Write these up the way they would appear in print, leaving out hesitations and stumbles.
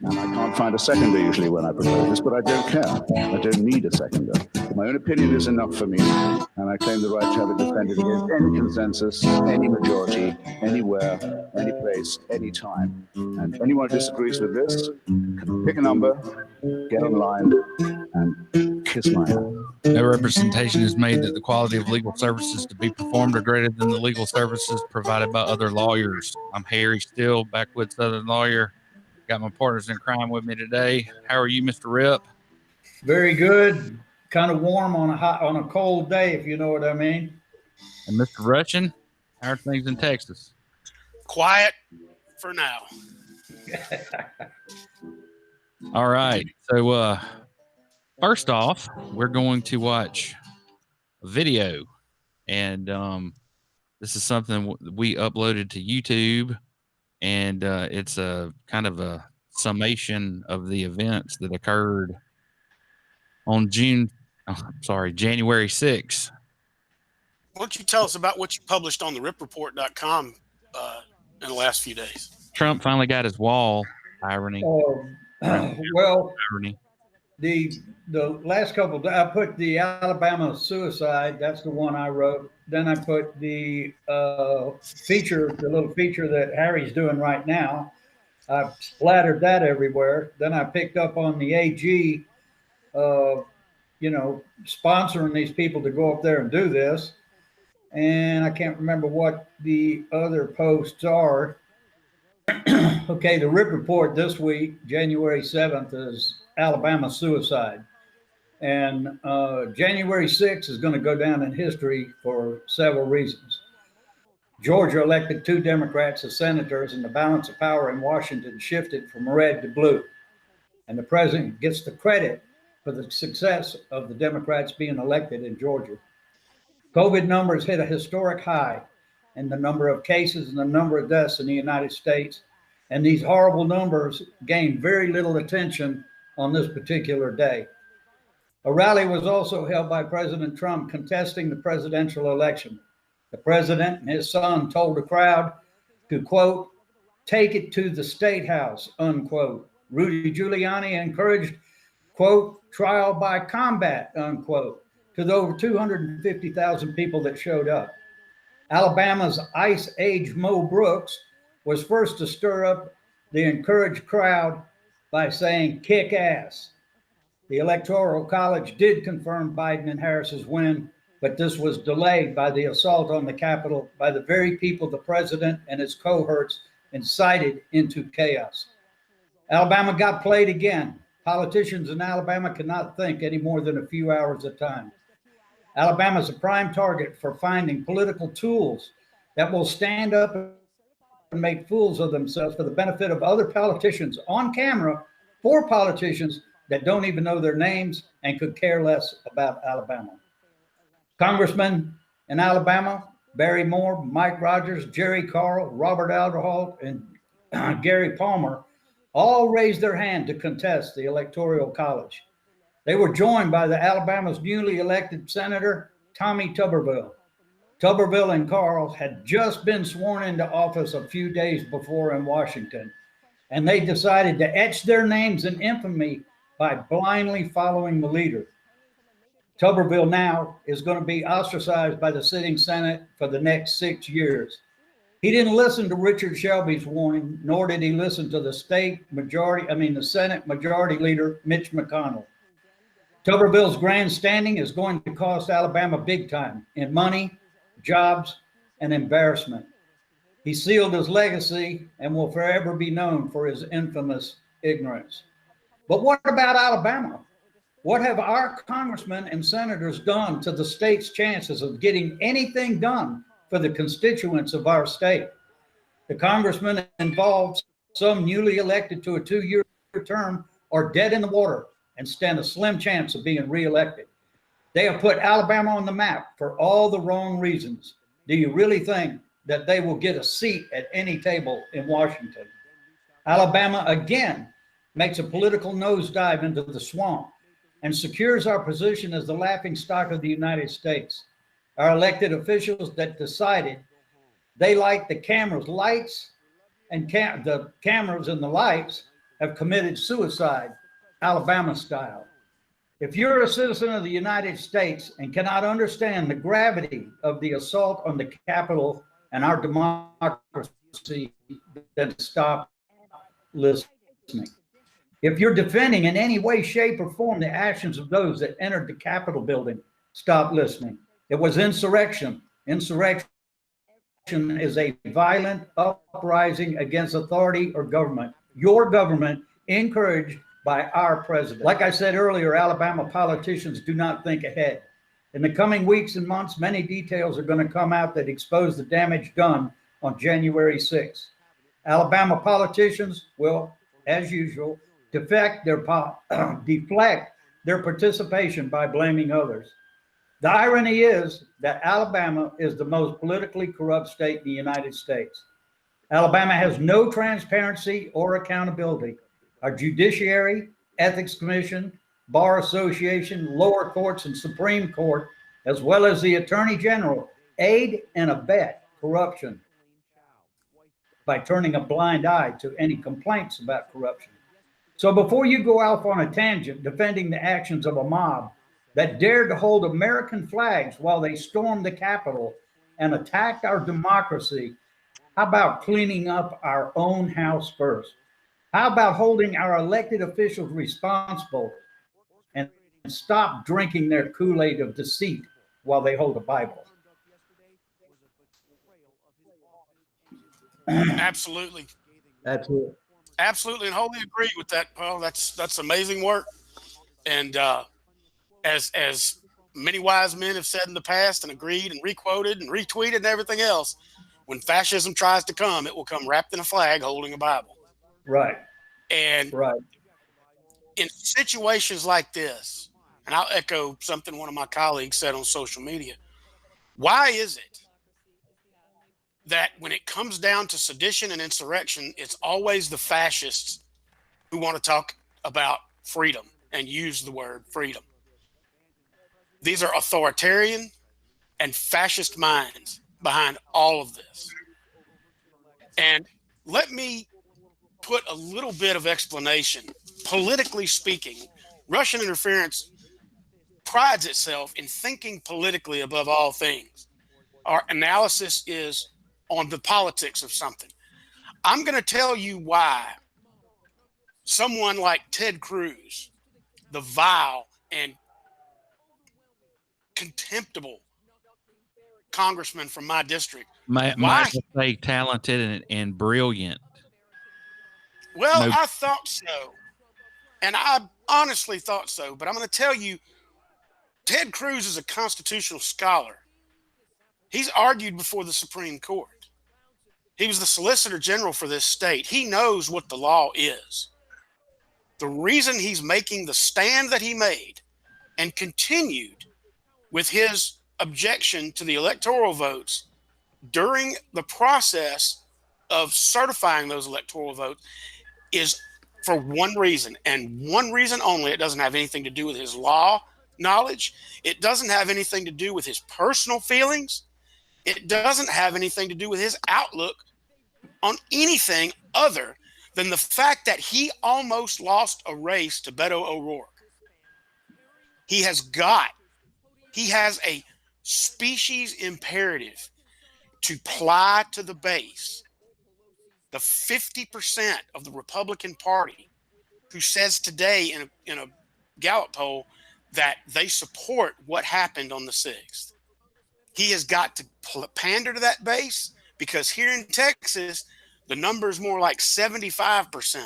And I can't find a seconder usually when I propose this, but I don't care. I don't need a seconder. My own opinion is enough for me, and I claim the right to have it defended against any consensus, any majority, anywhere, any place, any time. And anyone who disagrees with this can pick a number, get online, and kiss my hand. No representation is made that the quality of legal services to be performed are greater than the legal services provided by other lawyers. I'm Harry Steele, Backwoods Southern lawyer. Got my partners in crime with me today. How are you, Mr. Rip? Very good. Kind of warm on a cold day, if you know what I mean. And Mr. Russian, how are things in Texas? Quiet for now. All right. So first off, we're going to watch a video. And this is something we uploaded to YouTube. And it's a kind of a summation of the events that occurred on January 6th. Why don't you tell us about what you published on the ripreport.com in the last few days? Trump finally got his wall. Irony. Well, irony. The last couple of days, I put the Alabama suicide. That's the one I wrote. Then I put the feature, the little feature that Harry's doing right now. I splattered that everywhere. Then I picked up on the AG, sponsoring these people to go up there and do this. And I can't remember what the other posts are. Okay, the Rip Report this week, January 7th, is Alabama suicide. And January 6th is going to go down in history for several reasons. Georgia elected 2 Democrats as senators, and the balance of power in Washington shifted from red to blue. And the president gets the credit for the success of the Democrats being elected in Georgia. COVID numbers hit a historic high in the number of cases and the number of deaths in the United States. And these horrible numbers gained very little attention on this particular day. A rally was also held by President Trump contesting the presidential election. The president and his son told the crowd to, quote, take it to the State House, unquote. Rudy Giuliani encouraged, quote, trial by combat, unquote, to the over 250,000 people that showed up. Alabama's Ice Age Mo Brooks was first to stir up the encouraged crowd by saying, kick ass. The Electoral College did confirm Biden and Harris's win, but this was delayed by the assault on the Capitol by the very people the president and his cohorts incited into chaos. Alabama got played again. Politicians in Alabama cannot think any more than a few hours at a time. Alabama is a prime target for finding political tools that will stand up and make fools of themselves for the benefit of other politicians on camera, for politicians that don't even know their names and could care less about Alabama. Congressmen in Alabama, Barry Moore, Mike Rogers, Jerry Carl, Robert Alderholt, and Gary Palmer all raised their hand to contest the Electoral College. They were joined by the Alabama's newly elected Senator, Tommy Tuberville. Tuberville and Carl had just been sworn into office a few days before in Washington, and they decided to etch their names in infamy by blindly following the leader. Tuberville now is going to be ostracized by the sitting Senate for the next 6 years. He didn't listen to Richard Shelby's warning, nor did he listen to the Senate Majority Leader, Mitch McConnell. Tuberville's grandstanding is going to cost Alabama big time in money, jobs, and embarrassment. He sealed his legacy and will forever be known for his infamous ignorance. But what about Alabama? What have our congressmen and senators done to the state's chances of getting anything done for the constituents of our state? The congressmen involved, some newly elected to a 2-year term, are dead in the water and stand a slim chance of being reelected. They have put Alabama on the map for all the wrong reasons. Do you really think that they will get a seat at any table in Washington? Alabama again makes a political nosedive into the swamp and secures our position as the laughingstock of the United States. Our elected officials that decided they like the camera's lights and the cameras and the lights have committed suicide, Alabama style. If you're a citizen of the United States and cannot understand the gravity of the assault on the Capitol and our democracy, then stop listening. If you're defending in any way, shape, or form the actions of those that entered the Capitol building, stop listening. It was insurrection. Insurrection is a violent uprising against authority or government. Your government encouraged by our president. Like I said earlier, Alabama politicians do not think ahead. In the coming weeks and months, many details are going to come out that expose the damage done on January 6th. Alabama politicians will, as usual, deflect their participation by blaming others. The irony is that Alabama is the most politically corrupt state in the United States. Alabama has no transparency or accountability. Our judiciary, ethics commission, bar association, lower courts, and Supreme Court, as well as the attorney general, aid and abet corruption by turning a blind eye to any complaints about corruption. So before you go off on a tangent defending the actions of a mob that dared to hold American flags while they stormed the Capitol and attacked our democracy, how about cleaning up our own house first? How about holding our elected officials responsible and stop drinking their Kool-Aid of deceit while they hold a Bible? Absolutely. That's it. Absolutely, and wholly agree with that, Paul. That's amazing work. And as many wise men have said in the past and agreed and requoted and retweeted and everything else, when fascism tries to come, it will come wrapped in a flag holding a Bible. Right. And right. In situations like this, and I'll echo something one of my colleagues said on social media, why is it that when it comes down to sedition and insurrection, it's always the fascists who want to talk about freedom and use the word freedom? These are authoritarian and fascist minds behind all of this. And let me put a little bit of explanation. Politically speaking, Russian interference prides itself in thinking politically above all things. Our analysis is on the politics of something. I'm going to tell you why someone like Ted Cruz, the vile and contemptible congressman from my district, might say talented and brilliant. Well, no. I thought so. And I honestly thought so. But I'm going to tell you, Ted Cruz is a constitutional scholar. He's argued before the Supreme Court. He was the Solicitor General for this state. He knows what the law is. The reason he's making the stand that he made and continued with his objection to the electoral votes during the process of certifying those electoral votes is for one reason, and one reason only. It doesn't have anything to do with his law knowledge. It doesn't have anything to do with his personal feelings. It doesn't have anything to do with his outlook on anything other than the fact that he almost lost a race to Beto O'Rourke. He has a species imperative to ply to the base the 50% of the Republican Party who says today in a Gallup poll that they support what happened on the 6th. He has got to pander to that base, because here in Texas, the number is more like 75%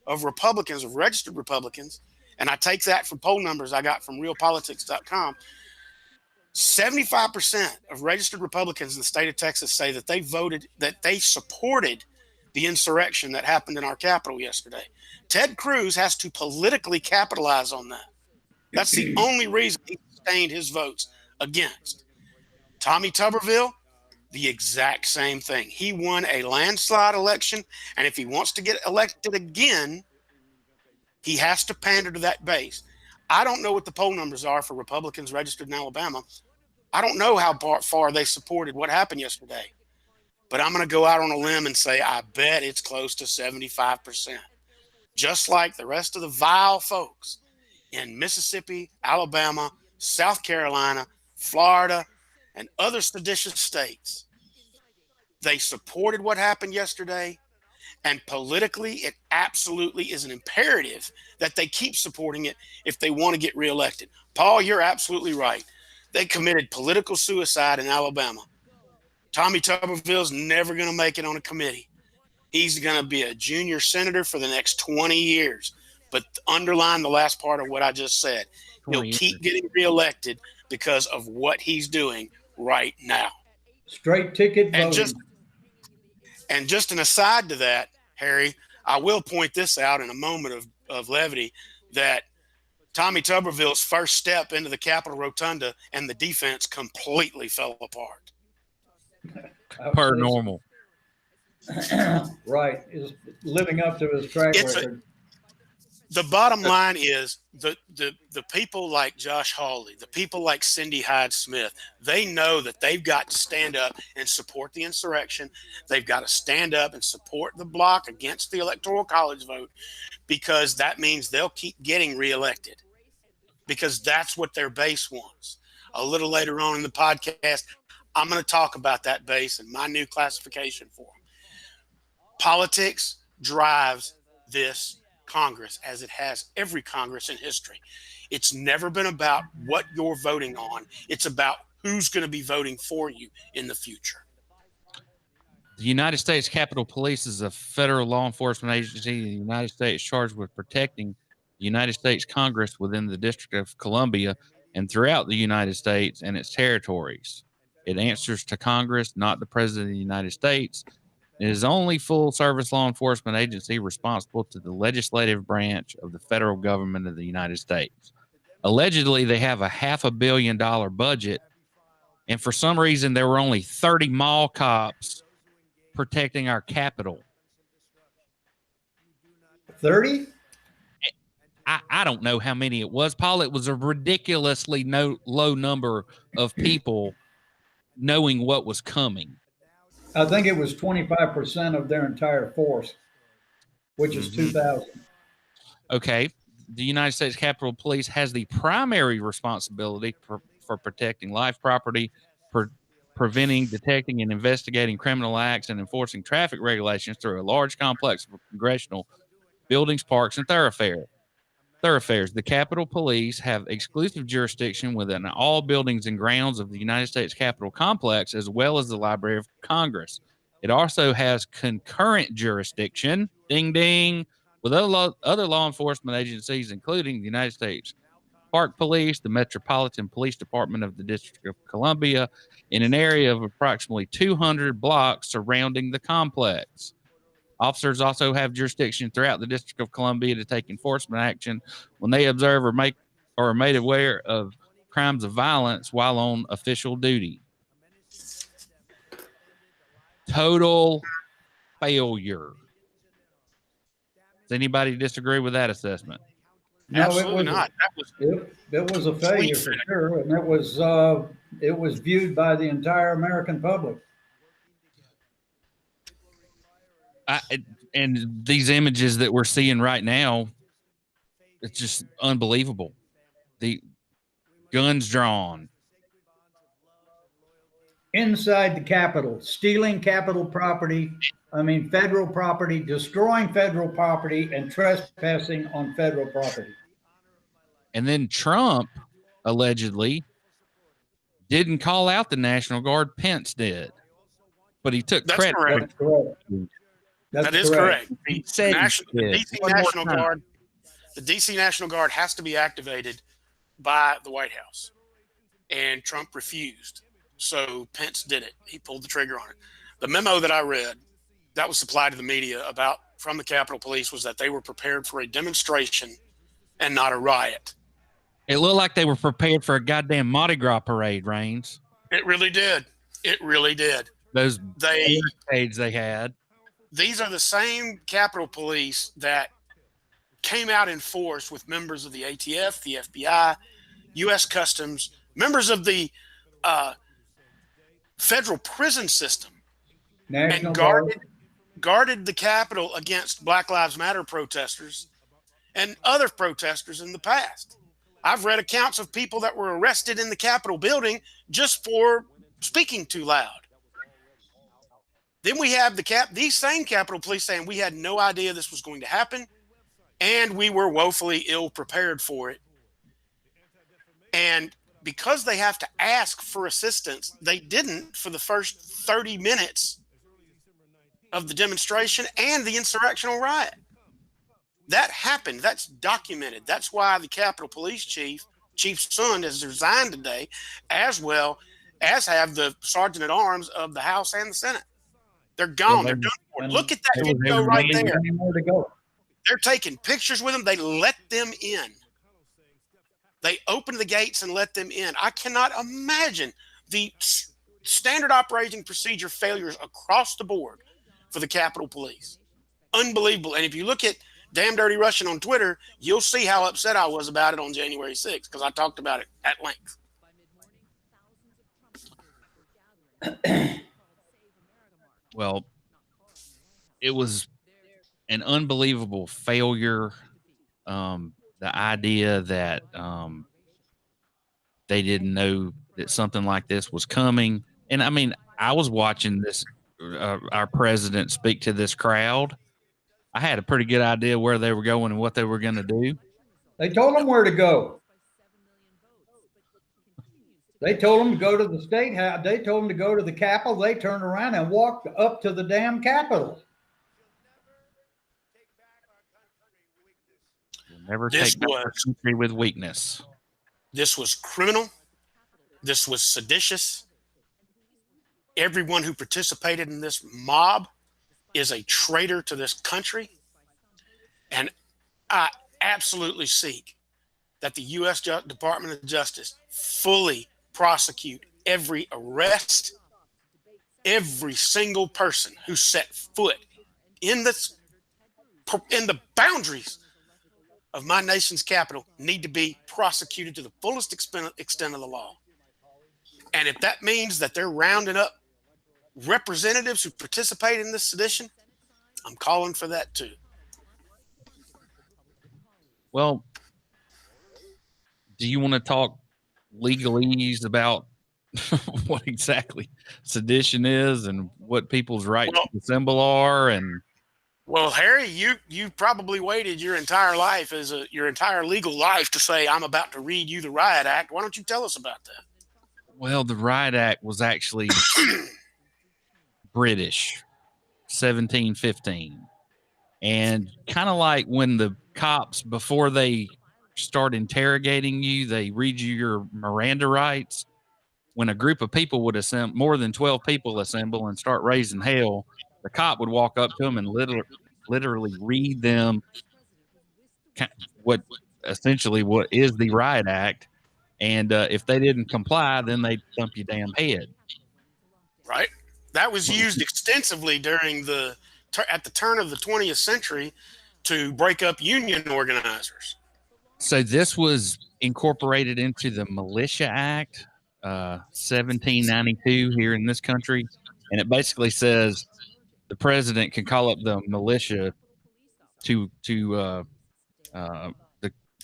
of Republicans, of registered Republicans, and I take that from poll numbers I got from realpolitics.com. 75% of registered Republicans in the state of Texas say that they supported the insurrection that happened in our capital yesterday. Ted Cruz has to politically capitalize on that. That's the only reason he sustained his votes against. Tommy Tuberville, the exact same thing. He won a landslide election, and if he wants to get elected again, he has to pander to that base. I don't know what the poll numbers are for Republicans registered in Alabama. I don't know how far they supported what happened yesterday. but I'm going to go out on a limb and say I bet it's close to 75%. Just like the rest of the vile folks in Mississippi, Alabama, South Carolina, Florida, and other seditious states. They supported what happened yesterday, and politically, it absolutely is an imperative that they keep supporting it if they want to get reelected. Paul, you're absolutely right. They committed political suicide in Alabama. Tommy Tuberville's never going to make it on a committee. He's going to be a junior senator for the next 20 years. But underline the last part of what I just said. He'll keep getting reelected because of what he's doing right now. Straight ticket voting. And just an aside to that, Harry, I will point this out in a moment of levity, that Tommy Tuberville's first step into the Capitol Rotunda and the defense completely fell apart. Per normal. Right. Is living up to his track record. The bottom line is the people like Josh Hawley, the people like Cindy Hyde-Smith, they know that they've got to stand up and support the insurrection. They've got to stand up and support the bloc against the Electoral College vote, because that means they'll keep getting reelected, because that's what their base wants. A little later on in the podcast, I'm going to talk about that base and my new classification for them. Politics drives this Congress, as it has every Congress in history. It's never been about what you're voting on. It's about who's going to be voting for you in the future. The United States Capitol Police is a federal law enforcement agency in the United States charged with protecting the United States Congress within the District of Columbia and throughout the United States and its territories. It answers to Congress, not the President of the United States. It is the only full-service law enforcement agency responsible to the legislative branch of the federal government of the United States. Allegedly, they have a $500 million budget, and for some reason, there were only 30 mall cops protecting our Capitol. 30? I don't know how many it was, Paul. It was a ridiculously low number of people knowing what was coming. I think it was 25% of their entire force, which is 2,000. Okay. The United States Capitol Police has the primary responsibility for protecting life, property, preventing, detecting, and investigating criminal acts, and enforcing traffic regulations through a large complex of congressional buildings, parks, and thoroughfares. The Capitol Police have exclusive jurisdiction within all buildings and grounds of the United States Capitol complex, as well as the Library of Congress. It also has concurrent jurisdiction, ding ding, with other law enforcement agencies, including the United States Park Police, the Metropolitan Police Department of the District of Columbia, in an area of approximately 200 blocks surrounding the complex. Officers also have jurisdiction throughout the District of Columbia to take enforcement action when they observe or are made aware of crimes of violence while on official duty. Total failure. Does anybody disagree with that assessment? No, Absolutely not. It was a failure for sure, and it was viewed by the entire American public. And these images that we're seeing right now, it's just unbelievable. The guns drawn. Inside the Capitol, stealing Capitol property, federal property, destroying federal property, and trespassing on federal property. And then Trump allegedly didn't call out the National Guard. Pence did. But he took credit. That's correct. That is correct. The DC National Guard has to be activated by the White House, and Trump refused. So Pence did it. He pulled the trigger on it. The memo that I read that was supplied to the media from the Capitol Police was that they were prepared for a demonstration and not a riot. It looked like they were prepared for a goddamn Mardi Gras parade, Raines. It really did. It really did. Those barricades they had. These are the same Capitol Police that came out in force with members of the ATF, the FBI, U.S. Customs, members of the federal prison system National and Guard. guarded the Capitol against Black Lives Matter protesters and other protesters in the past. I've read accounts of people that were arrested in the Capitol building just for speaking too loud. Then we have these same Capitol Police saying we had no idea this was going to happen, and we were woefully ill prepared for it. And because they have to ask for assistance, they didn't for the first 30 minutes of the demonstration and the insurrectional riot. That happened. That's documented. That's why the Capitol Police Chief Son, has resigned today, as well as have the Sergeant at Arms of the House and the Senate. They're gone. They're done for. Look at that video right there. To go. They're taking pictures with them. They let them in. They opened the gates and let them in. I cannot imagine the standard operating procedure failures across the board for the Capitol Police. Unbelievable. And if you look at Damn Dirty Russian on Twitter, you'll see how upset I was about it on January 6th, because I talked about it at length. Well, it was an unbelievable failure. The idea that they didn't know that something like this was coming. And I mean, I was watching this, our president speak to this crowd. I had a pretty good idea where they were going and what they were going to do. They told them where to go. They told them to go to the State House. They told them to go to the Capitol. They turned around and walked up to the damn Capitol. You'll never take back our country with weakness. This was criminal. This was seditious. Everyone who participated in this mob is a traitor to this country. And I absolutely seek that the U.S. Department of Justice fully prosecute every arrest, every single person who set foot in the boundaries of my nation's capital need to be prosecuted to the fullest extent of the law. And if that means that they're rounding up representatives who participate in this sedition, I'm calling for that too. Well, do you want to talk legalese about what exactly sedition is and what people's rights to assemble are? And well, Harry, you probably waited your entire life your entire legal life to say, I'm about to read you the Riot Act. Why don't you tell us about that? Well, the Riot Act was actually British, 1715. And kind of like when the cops, before they start interrogating you, they read you your Miranda rights. When a group of people would assemble, more than 12 people assemble and start raising hell, the cop would walk up to them and literally read them what is the Riot Act. And if they didn't comply, then they'd thump your damn head. Right. That was used extensively during at the turn of the 20th century to break up union organizers. So this was incorporated into the Militia Act, 1792 here in this country. And it basically says the president can call up the militia to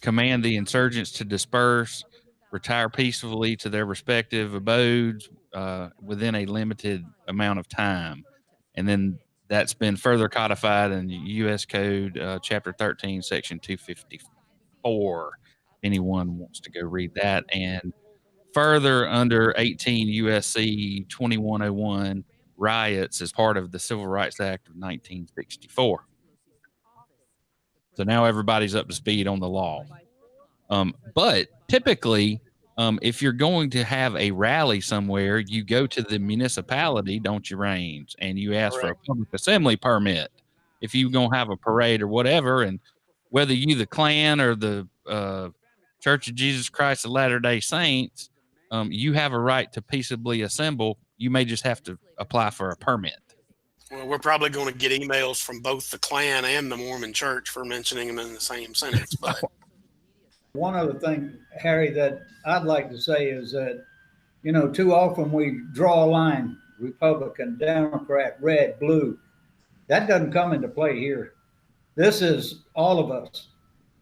command the insurgents to disperse, retire peacefully to their respective abodes within a limited amount of time. And then that's been further codified in U.S. Code, Chapter 13, Section 254. If anyone wants to go read that. And further under 18 U.S.C. 2101, riots as part of the Civil Rights Act of 1964. So now everybody's up to speed on the law. But typically, if you're going to have a rally somewhere, you go to the municipality, don't you, Raines, and you ask for a public assembly permit if you're going to have a parade or whatever. And whether you the Klan or the Church of Jesus Christ of Latter-day Saints, you have a right to peaceably assemble. You may just have to apply for a permit. Well, we're probably going to get emails from both the Klan and the Mormon Church for mentioning them in the same sentence. But one other thing, Harry, that I'd like to say is that, too often we draw a line Republican, Democrat, red, blue. That doesn't come into play here. This is all of us.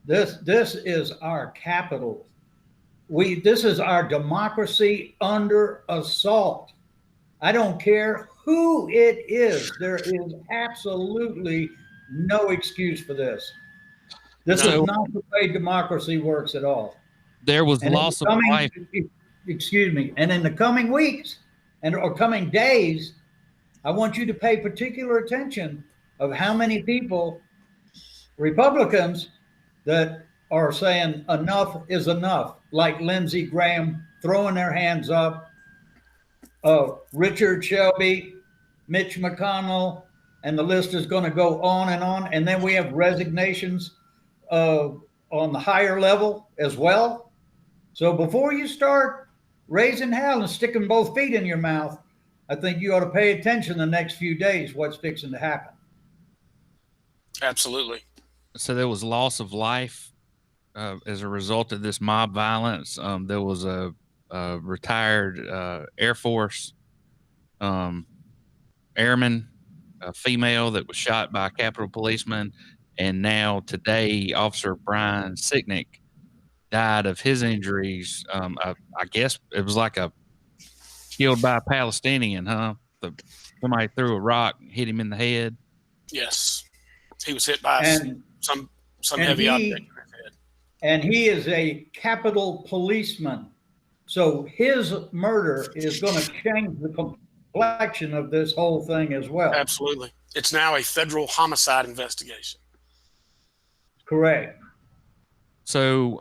This is our capital. This is our democracy under assault. I don't care who it is. There is absolutely no excuse for this. This is not the way democracy works at all. There was loss of life. Excuse me. And in the coming weeks or coming days, I want you to pay particular attention of how many people, Republicans, that are saying enough is enough, like Lindsey Graham throwing their hands up, Richard Shelby, Mitch McConnell, and the list is going to go on and on. And then we have resignations on the higher level as well. So before you start raising hell and sticking both feet in your mouth, I think you ought to pay attention the next few days what's fixing to happen. Absolutely. So there was loss of life as a result of this mob violence. There was a retired Air Force airman, a female that was shot by a Capitol policeman. And now today, Officer Brian Sicknick died of his injuries. I guess it was like killed by a Palestinian, huh? Somebody threw a rock, hit him in the head. Yes. He was hit by some heavy object in his head. And he is a Capitol policeman. So his murder is going to change the complexion of this whole thing as well. Absolutely. It's now a federal homicide investigation. Correct. So,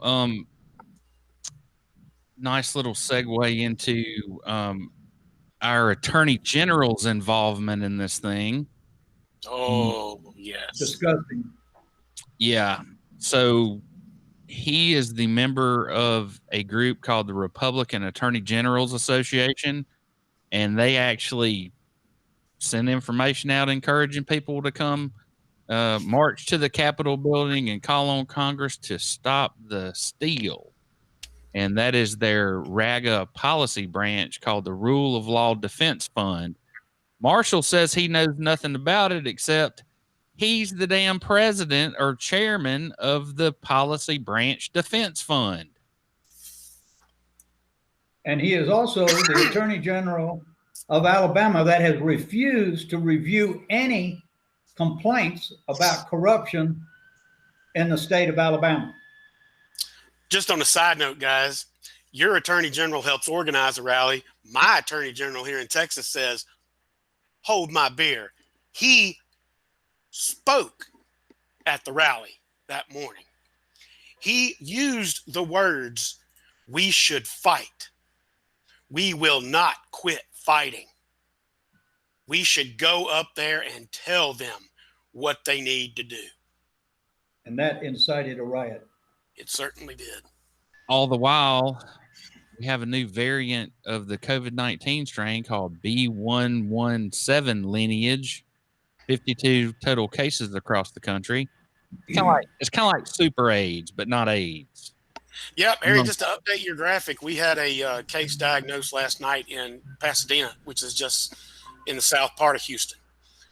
nice little segue into our Attorney General's involvement in this thing. Oh, yes. Disgusting. Yeah. So he is the member of a group called the Republican Attorney General's Association, and they actually send information out encouraging people to come march to the Capitol building and call on Congress to stop the steal. And that is their RAGA policy branch called the Rule of Law Defense Fund. Marshall says he knows nothing about it except he's the damn president or chairman of the Policy Branch Defense Fund. And he is also the Attorney General of Alabama that has refused to review any complaints about corruption in the state of Alabama. Just on a side note, guys, your Attorney General helps organize a rally. My Attorney General here in Texas says, hold my beer. He spoke at the rally that morning. He used the words, we should fight. We will not quit fighting. We should go up there and tell them what they need to do. And that incited a riot. It certainly did. All the while, we have a new variant of the COVID-19 strain called B117 lineage. 52 total cases across the country. It's kind of like super AIDS, but not AIDS. Yep, Harry, just to update your graphic, we had a case diagnosed last night in Pasadena, which is just in the south part of Houston.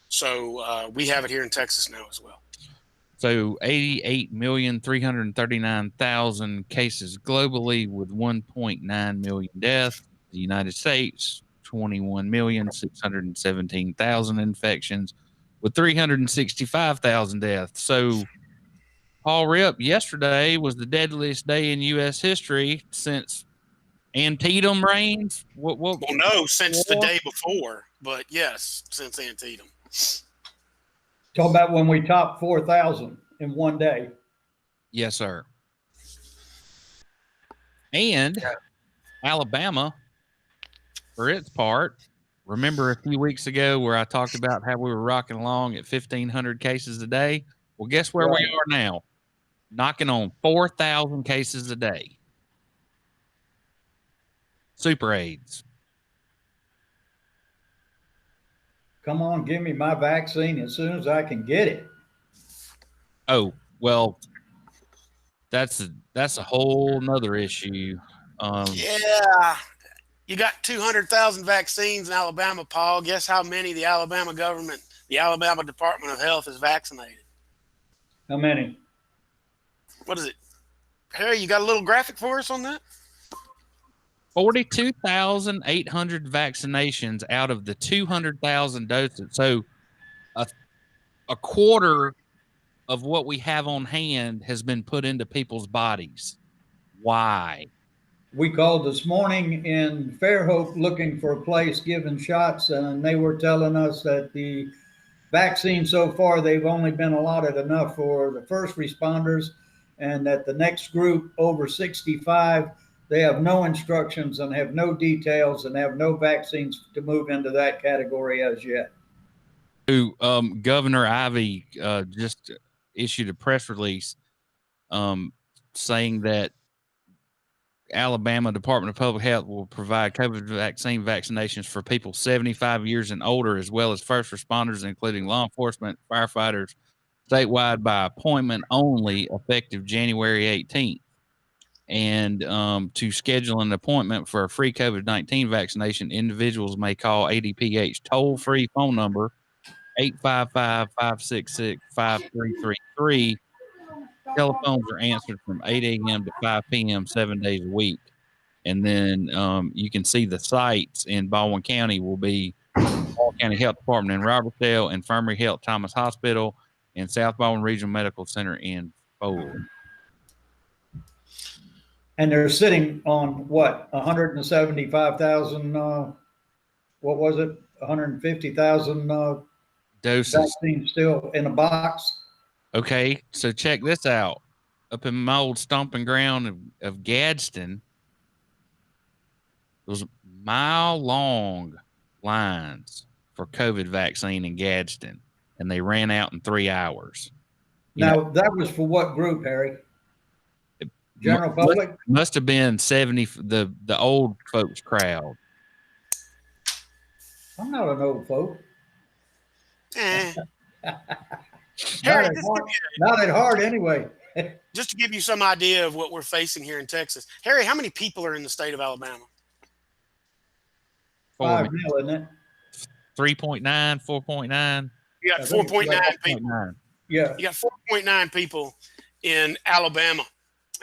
So we have it here in Texas now as well. So 88,339,000 cases globally with 1.9 million deaths. The United States, 21,617,000 infections with 365,000 deaths. So, Paul Rip, yesterday was the deadliest day in U.S. history since Antietam rains. Well, no, since the day before, but yes, since Antietam. Talk about when we topped 4,000 in one day. Yes, sir. And Alabama, for its part, remember a few weeks ago where I talked about how we were rocking along at 1,500 cases a day? Well, guess where we are now? Knocking on 4,000 cases a day. Super AIDS. Come on, give me my vaccine as soon as I can get it. Oh, well, that's a whole nother issue. Yeah. You got 200,000 vaccines in Alabama, Paul. Guess how many the Alabama government, the Alabama Department of Health has vaccinated? How many? What is it? Harry, you got a little graphic for us on that? 42,800 vaccinations out of the 200,000 doses. So a quarter of what we have on hand has been put into people's bodies. Why? We called this morning in Fairhope looking for a place giving shots, and they were telling us that the vaccine so far, they've only been allotted enough for the first responders, and that the next group over 65, they have no instructions and have no details and have no vaccines to move into that category as yet. Governor Ivey just issued a press release saying that Alabama Department of Public Health will provide COVID vaccinations for people 75 years and older, as well as first responders, including law enforcement, firefighters, statewide by appointment only, effective January 18th. And to schedule an appointment for a free COVID-19 vaccination, individuals may call ADPH toll-free phone number 855-566-5333. Telephones are answered from 8 a.m. to 5 p.m. 7 days a week. And then you can see the sites in Baldwin County will be Baldwin County Health Department in Robertsdale, Infirmary Health Thomas Hospital, and South Baldwin Regional Medical Center in Foley. And they're sitting on what, 175,000, what was it? 150,000 doses vaccines still in a box. Okay, so check this out. Up in my old stomping ground of Gadsden, there was mile-long lines for COVID vaccine in Gadsden, and they ran out in 3 hours. Now, that was for what group, Harry? General public? Must have been 70, the old folks crowd. I'm not an old folk. Harry, not at heart anyway. Just to give you some idea of what we're facing here in Texas. Harry, how many people are in the state of Alabama? 5 million, isn't it? 3.9, 4.9. You got 4.9 people. Yeah. You got 4.9 people in Alabama,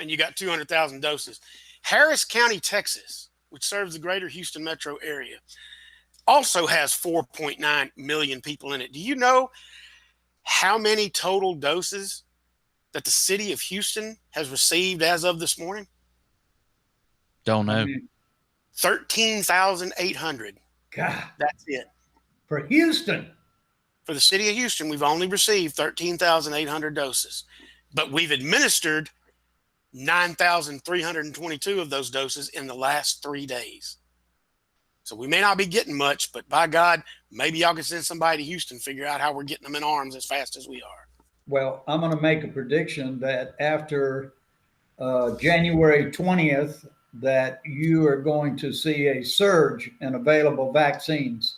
and you got 200,000 doses. Harris County, Texas, which serves the greater Houston metro area, also has 4.9 million people in it. Do you know how many total doses that the city of Houston has received as of this morning? Don't know. 13,800. God. That's it. For Houston. For the city of Houston, we've only received 13,800 doses, but we've administered 9,322 of those doses in the last 3 days. So we may not be getting much, but by God, maybe y'all can send somebody to Houston, figure out how we're getting them in arms as fast as we are. Well, I'm going to make a prediction that after January 20th, that you are going to see a surge in available vaccines.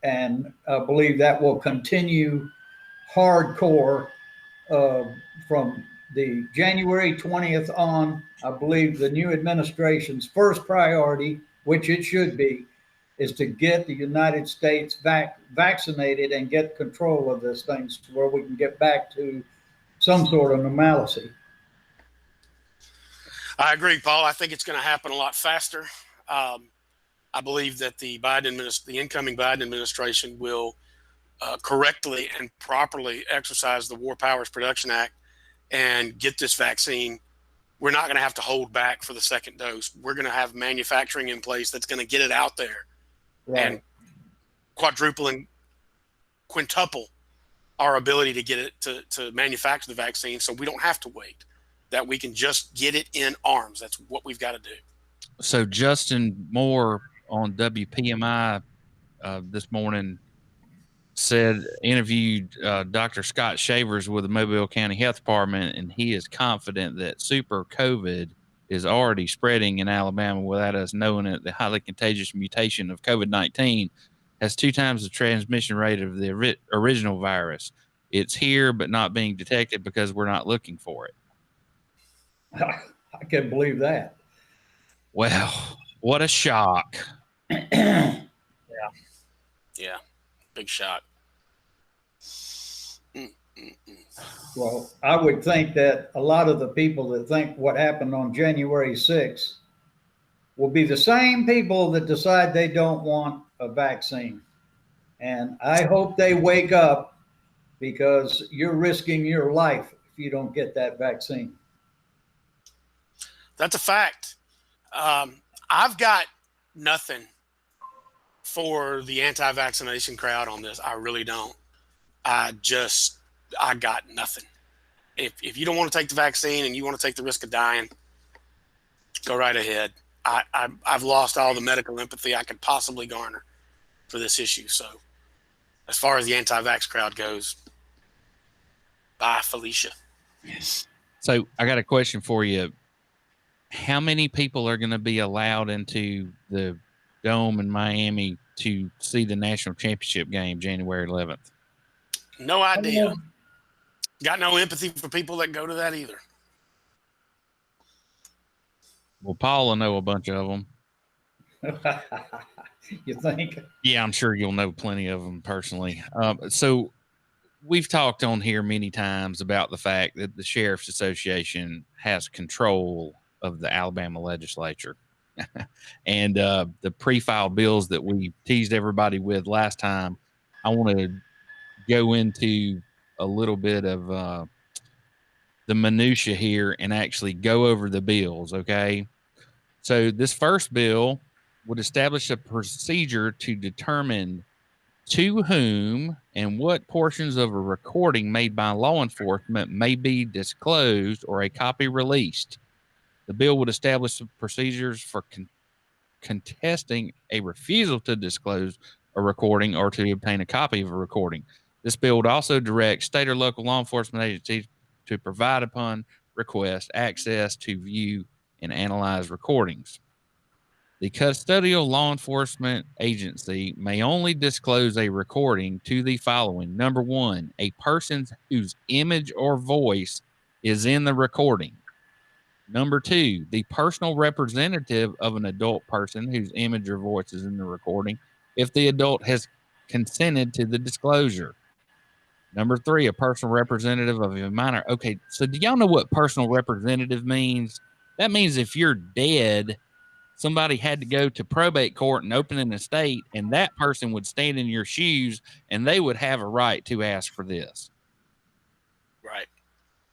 And I believe that will continue hardcore from the January 20th on. I believe the new administration's first priority, which it should be, is to get the United States vaccinated and get control of this thing to where we can get back to some sort of normalcy. I agree, Paul. I think it's going to happen a lot faster. I believe that the incoming Biden administration will correctly and properly exercise the War Powers Production Act and get this vaccine. We're not going to have to hold back for the second dose. We're going to have manufacturing in place that's going to get it out there. Right. And quadruple and quintuple our ability to get it to manufacture the vaccine, so we don't have to wait, that we can just get it in arms. That's what we've got to do. So Justin Moore on WPMI this morning interviewed Dr. Scott Shavers with the Mobile County Health Department, and he is confident that super COVID is already spreading in Alabama without us knowing it. The highly contagious mutation of COVID-19 has 2 times the transmission rate of the original virus. It's here, but not being detected because we're not looking for it. I can't believe that. Well, What a shock. Yeah. Big shock. Well, I would think that a lot of the people that think what happened on January 6th will be the same people that decide they don't want a vaccine. And I hope they wake up, because you're risking your life if you don't get that vaccine. That's a fact. I've got nothing for the anti-vaccination crowd on this. I really don't. I got nothing. If you don't want to take the vaccine and you want to take the risk of dying, go right ahead. I've lost all the medical empathy I could possibly garner for this issue. So as far as the anti-vax crowd goes, bye, Felicia. So I got a question for you. How many people are going to be allowed into the Dome in Miami to see the national championship game January 11th? No idea. Got no empathy for people that go to that either. Well, Paul will know a bunch of them. You think? Yeah, I'm sure you'll know plenty of them personally. So we've talked on here many times about the fact that the Sheriff's Association has control of the Alabama legislature. And the pre-filed bills that we teased everybody with last time, I want to go into a little bit of the minutia here and actually go over the bills, okay? So this first bill would establish a procedure to determine to whom and what portions of a recording made by law enforcement may be disclosed or a copy released. The bill would establish procedures for contesting a refusal to disclose a recording or to obtain a copy of a recording. This bill would also direct state or local law enforcement agencies to provide upon request access to view and analyze recordings. The custodial law enforcement agency may only disclose a recording to the following. Number one, a person whose image or voice is in the recording. Number two, the personal representative of an adult person whose image or voice is in the recording, if the adult has consented to the disclosure. Number three, a personal representative of a minor. Okay, so do y'all know what personal representative means? That means if you're dead, somebody had to go to probate court and open an estate, and that person would stand in your shoes, and they would have a right to ask for this. Right.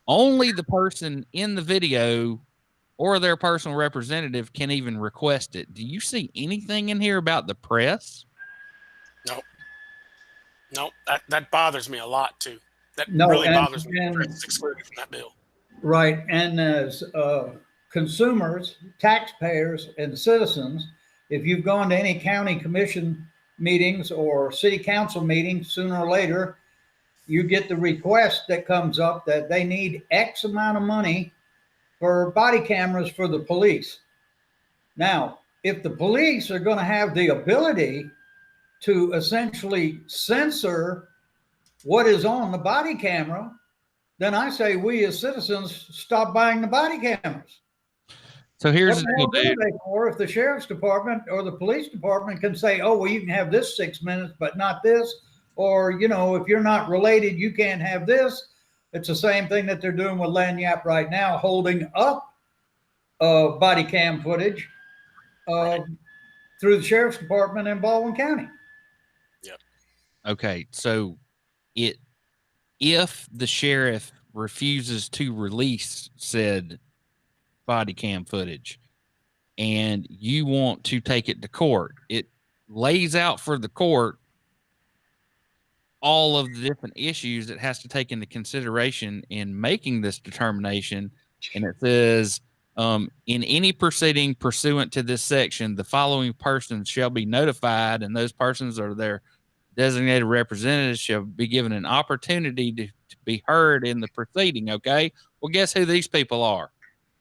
Only the person in the video or their personal representative can even request it. Do you see anything in here about the press? No, that bothers me a lot too. That No, really bothers me. and- It's excluded from that bill. Right. And as consumers, taxpayers, and citizens, if you've gone to any county commission meetings or city council meetings, sooner or later, you get the request that comes up that they need X amount of money for body cameras for the police. Now, if the police are going to have the ability to essentially censor what is on the body camera, then I say we as citizens stop buying the body cameras. So here's what the hell are they for if the sheriff's department or the police department can say, oh, well, you can have this 6 minutes, but not this. Or, you know, if you're not related, you can't have this. It's the same thing that they're doing with Lanyap right now, holding up body cam footage through the sheriff's department in Baldwin County. Yep. Okay, so if the sheriff refuses to release said body cam footage and you want to take it to court, it lays out for the court all of the different issues it has to take into consideration in making this determination. And it says, in any proceeding pursuant to this section, the following persons shall be notified, and those persons or their designated representatives shall be given an opportunity to be heard in the proceeding. Okay. Well, guess who these people are?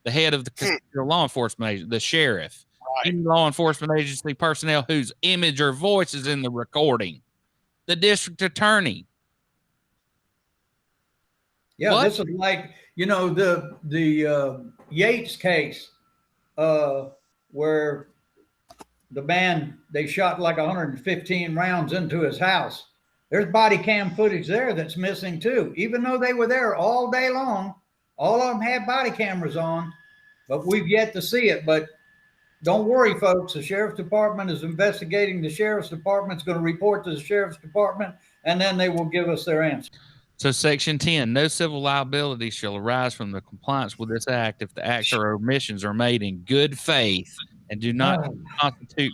The head of the law enforcement agency, the sheriff, any law enforcement agency personnel whose image or voice is in the recording, the district attorney. Yeah, What? This is like, you know, the Yates case where the man, they shot like 115 rounds into his house. There's body cam footage there that's missing too. Even though they were there all day long, all of them had body cameras on, but we've yet to see it. But don't worry, folks. The sheriff's department is investigating. The sheriff's department's going to report to the sheriff's department, and then they will give us their answer. So Section 10, no civil liability shall arise from the compliance with this act if the acts or omissions are made in good faith and do not constitute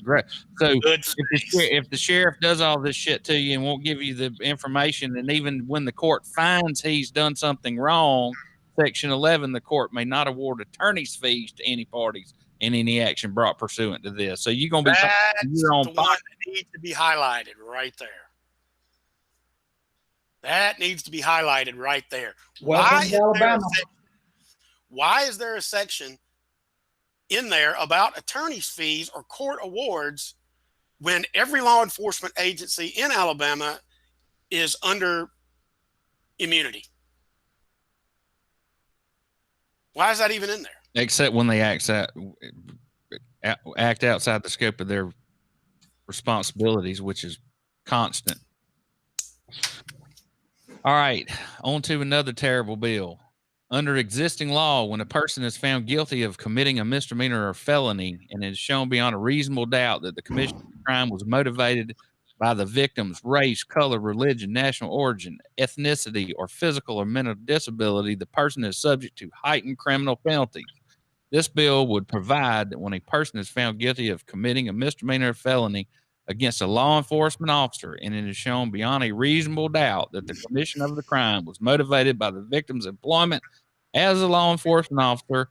So if the sheriff does all this shit to you and won't give you the information, and even when the court finds he's done something wrong, Section 11, the court may not award attorney's fees to any parties in any action brought pursuant to this. So you're going to be the one that needs to be highlighted right there. That needs to be highlighted right there. Why is there a section in there about attorney's fees or court awards when every law enforcement agency in Alabama is under immunity? Why is that even in there? Except when they act outside the scope of their responsibilities, which is constant. All right, on to another terrible bill. Under existing law, when a person is found guilty of committing a misdemeanor or felony and is shown beyond a reasonable doubt that the commission of the crime was motivated by the victim's race, color, religion, national origin, ethnicity, or physical or mental disability, the person is subject to heightened criminal penalties. This bill would provide that when a person is found guilty of committing a misdemeanor or felony against a law enforcement officer and it is shown beyond a reasonable doubt that the commission of the crime was motivated by the victim's employment as a law enforcement officer,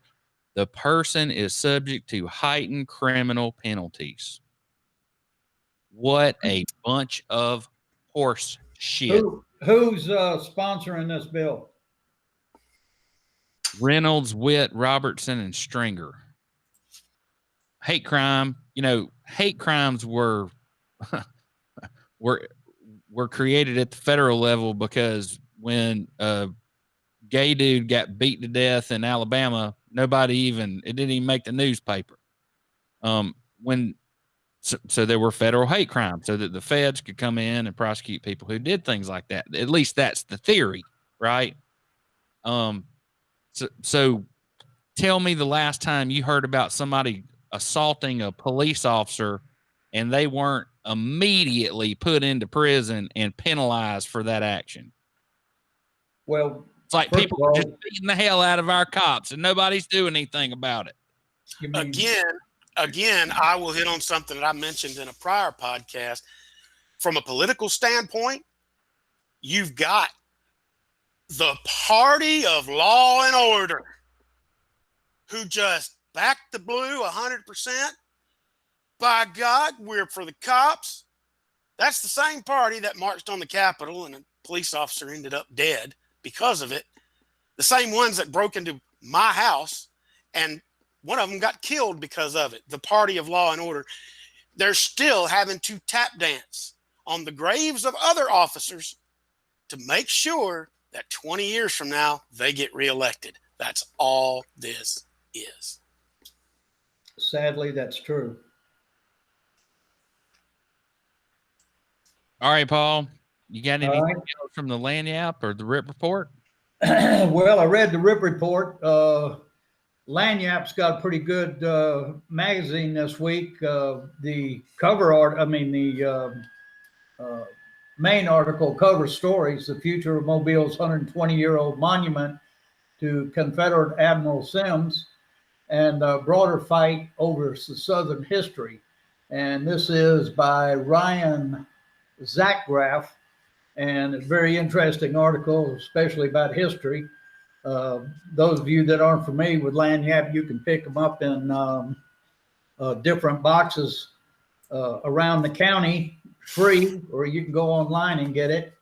the person is subject to heightened criminal penalties. What a bunch of horse shit. Who's sponsoring this bill? Reynolds, Witt, Robertson, and Stringer. Hate crime. You know, hate crimes were created at the federal level because when a gay dude got beat to death in Alabama, it didn't even make the newspaper. So there were federal hate crimes so that the feds could come in and prosecute people who did things like that. At least that's the theory, right? So tell me the last time you heard about somebody assaulting a police officer and they weren't immediately put into prison and penalized for that action. Well, it's like people are just beating the hell out of our cops and nobody's doing anything about it. Again, I will hit on something that I mentioned in a prior podcast. From a political standpoint, you've got the party of law and order who just backed the blue 100%. By God, we're for the cops. That's the same party that marched on the Capitol and a police officer ended up dead because of it. The same ones that broke into my house and one of them got killed because of it. The party of law and order. They're still having to tap dance on the graves of other officers to make sure that 20 years from now, they get reelected. That's all this is. Sadly, that's true. All right, Paul, you got anything else from the Lanyap or the RIP report? Well, I read the RIP report. Lanyap's got a pretty good magazine this week. The cover art, the main article cover stories, the future of Mobile's 120-year-old monument to Confederate Admiral Sims and a broader fight over the Southern history. And this is by Ryan Zachgraff, and a very interesting article, especially about history. Those of you that aren't familiar with Lanyap, you can pick them up in different boxes around the county free, or you can go online and get it.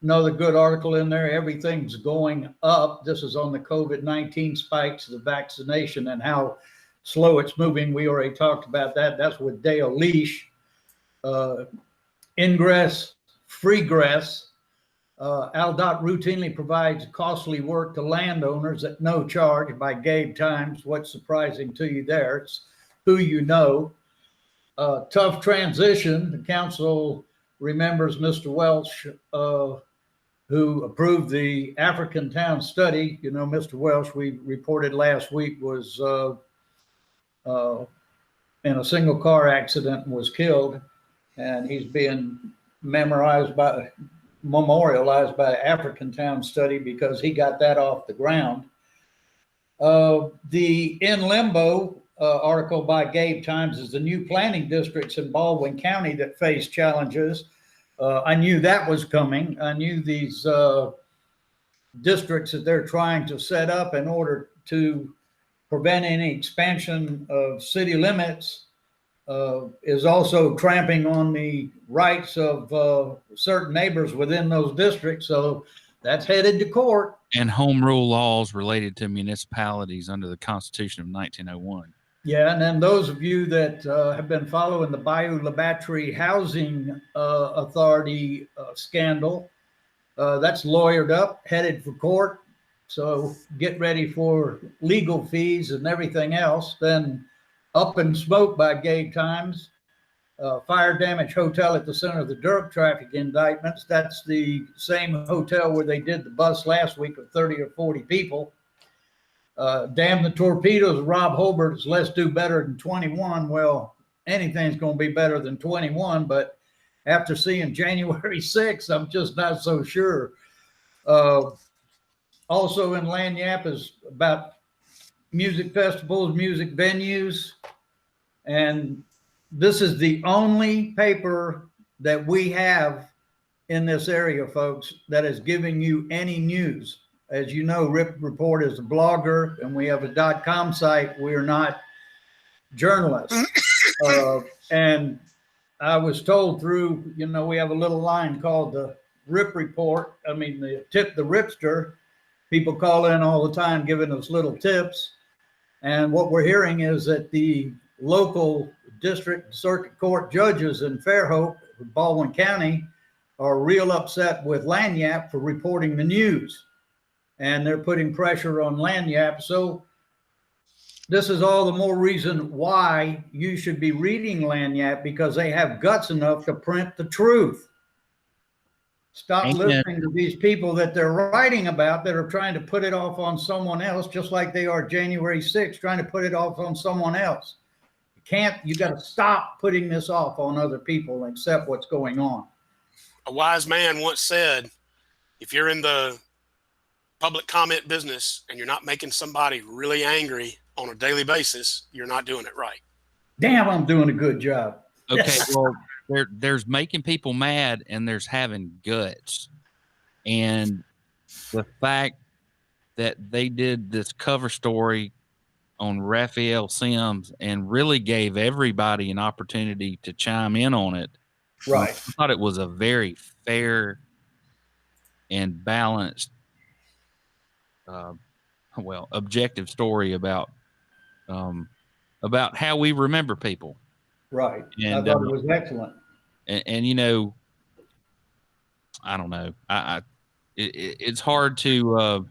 Another good article in there, everything's going up. This is on the COVID-19 spikes, the vaccination, and how slow it's moving. We already talked about that. That's with Dale Leash. Ingress, freegress. AlDOT routinely provides costly work to landowners at no charge by Gabe Times. What's surprising to you there? It's who you know. Tough transition. The council remembers Mr. Welch, who approved the African town study. You know, Mr. Welch, we reported last week, was in a single car accident and was killed. And he's being memorialized by African town study because he got that off the ground. The In Limbo article by Gabe Times is the new planning districts in Baldwin County that face challenges. I knew that was coming. I knew these districts that they're trying to set up in order to prevent any expansion of city limits is also tramping on the rights of certain neighbors within those districts. So that's headed to court. And home rule laws related to municipalities under the Constitution of 1901. Yeah, and then those of you that have been following the Bayou La Batterie Housing Authority scandal, that's lawyered up, headed for court. So get ready for legal fees and everything else. Then Up in Smoke by Gabe Times, fire damage hotel at the center of the dirt traffic indictments. That's the same hotel where they did the bus last week of 30 or 40 people. Damn the torpedoes, Rob Holbert's Let's Do Better Than 21. Well, anything's going to be better than 21, but after seeing January 6th, I'm just not so sure. Also in Lagniappe is about music festivals, music venues. And this is the only paper that we have in this area, folks, that is giving you any news. As you know, Rip Report is a blogger and we have a .com site. We are not journalists. And I was told through, you know, we have a little line called the Rip Report. I mean, the Tip the Ripster. People call in all the time giving us little tips. And what we're hearing is that the local district circuit court judges in Fairhope, Baldwin County, are real upset with Lagniappe for reporting the news. And they're putting pressure on Lagniappe. So this is all the more reason why you should be reading Lagniappe, because they have guts enough to print the truth. Stop listening to these people that they're writing about that are trying to put it off on someone else, just like they are January 6th, trying to put it off on someone else. You got to stop putting this off on other people and accept what's going on. A wise man once said, if you're in the public comment business and you're not making somebody really angry on a daily basis, you're not doing it right. Damn, I'm doing a good job. Okay, well, there's making people mad and there's having guts. And the fact that they did this cover story on Raphael Sims and really gave everybody an opportunity to chime in on it. Right. I thought it was a very fair and balanced, objective story about how we remember people. Right. And I thought it was excellent. And you know, I don't know. It's hard to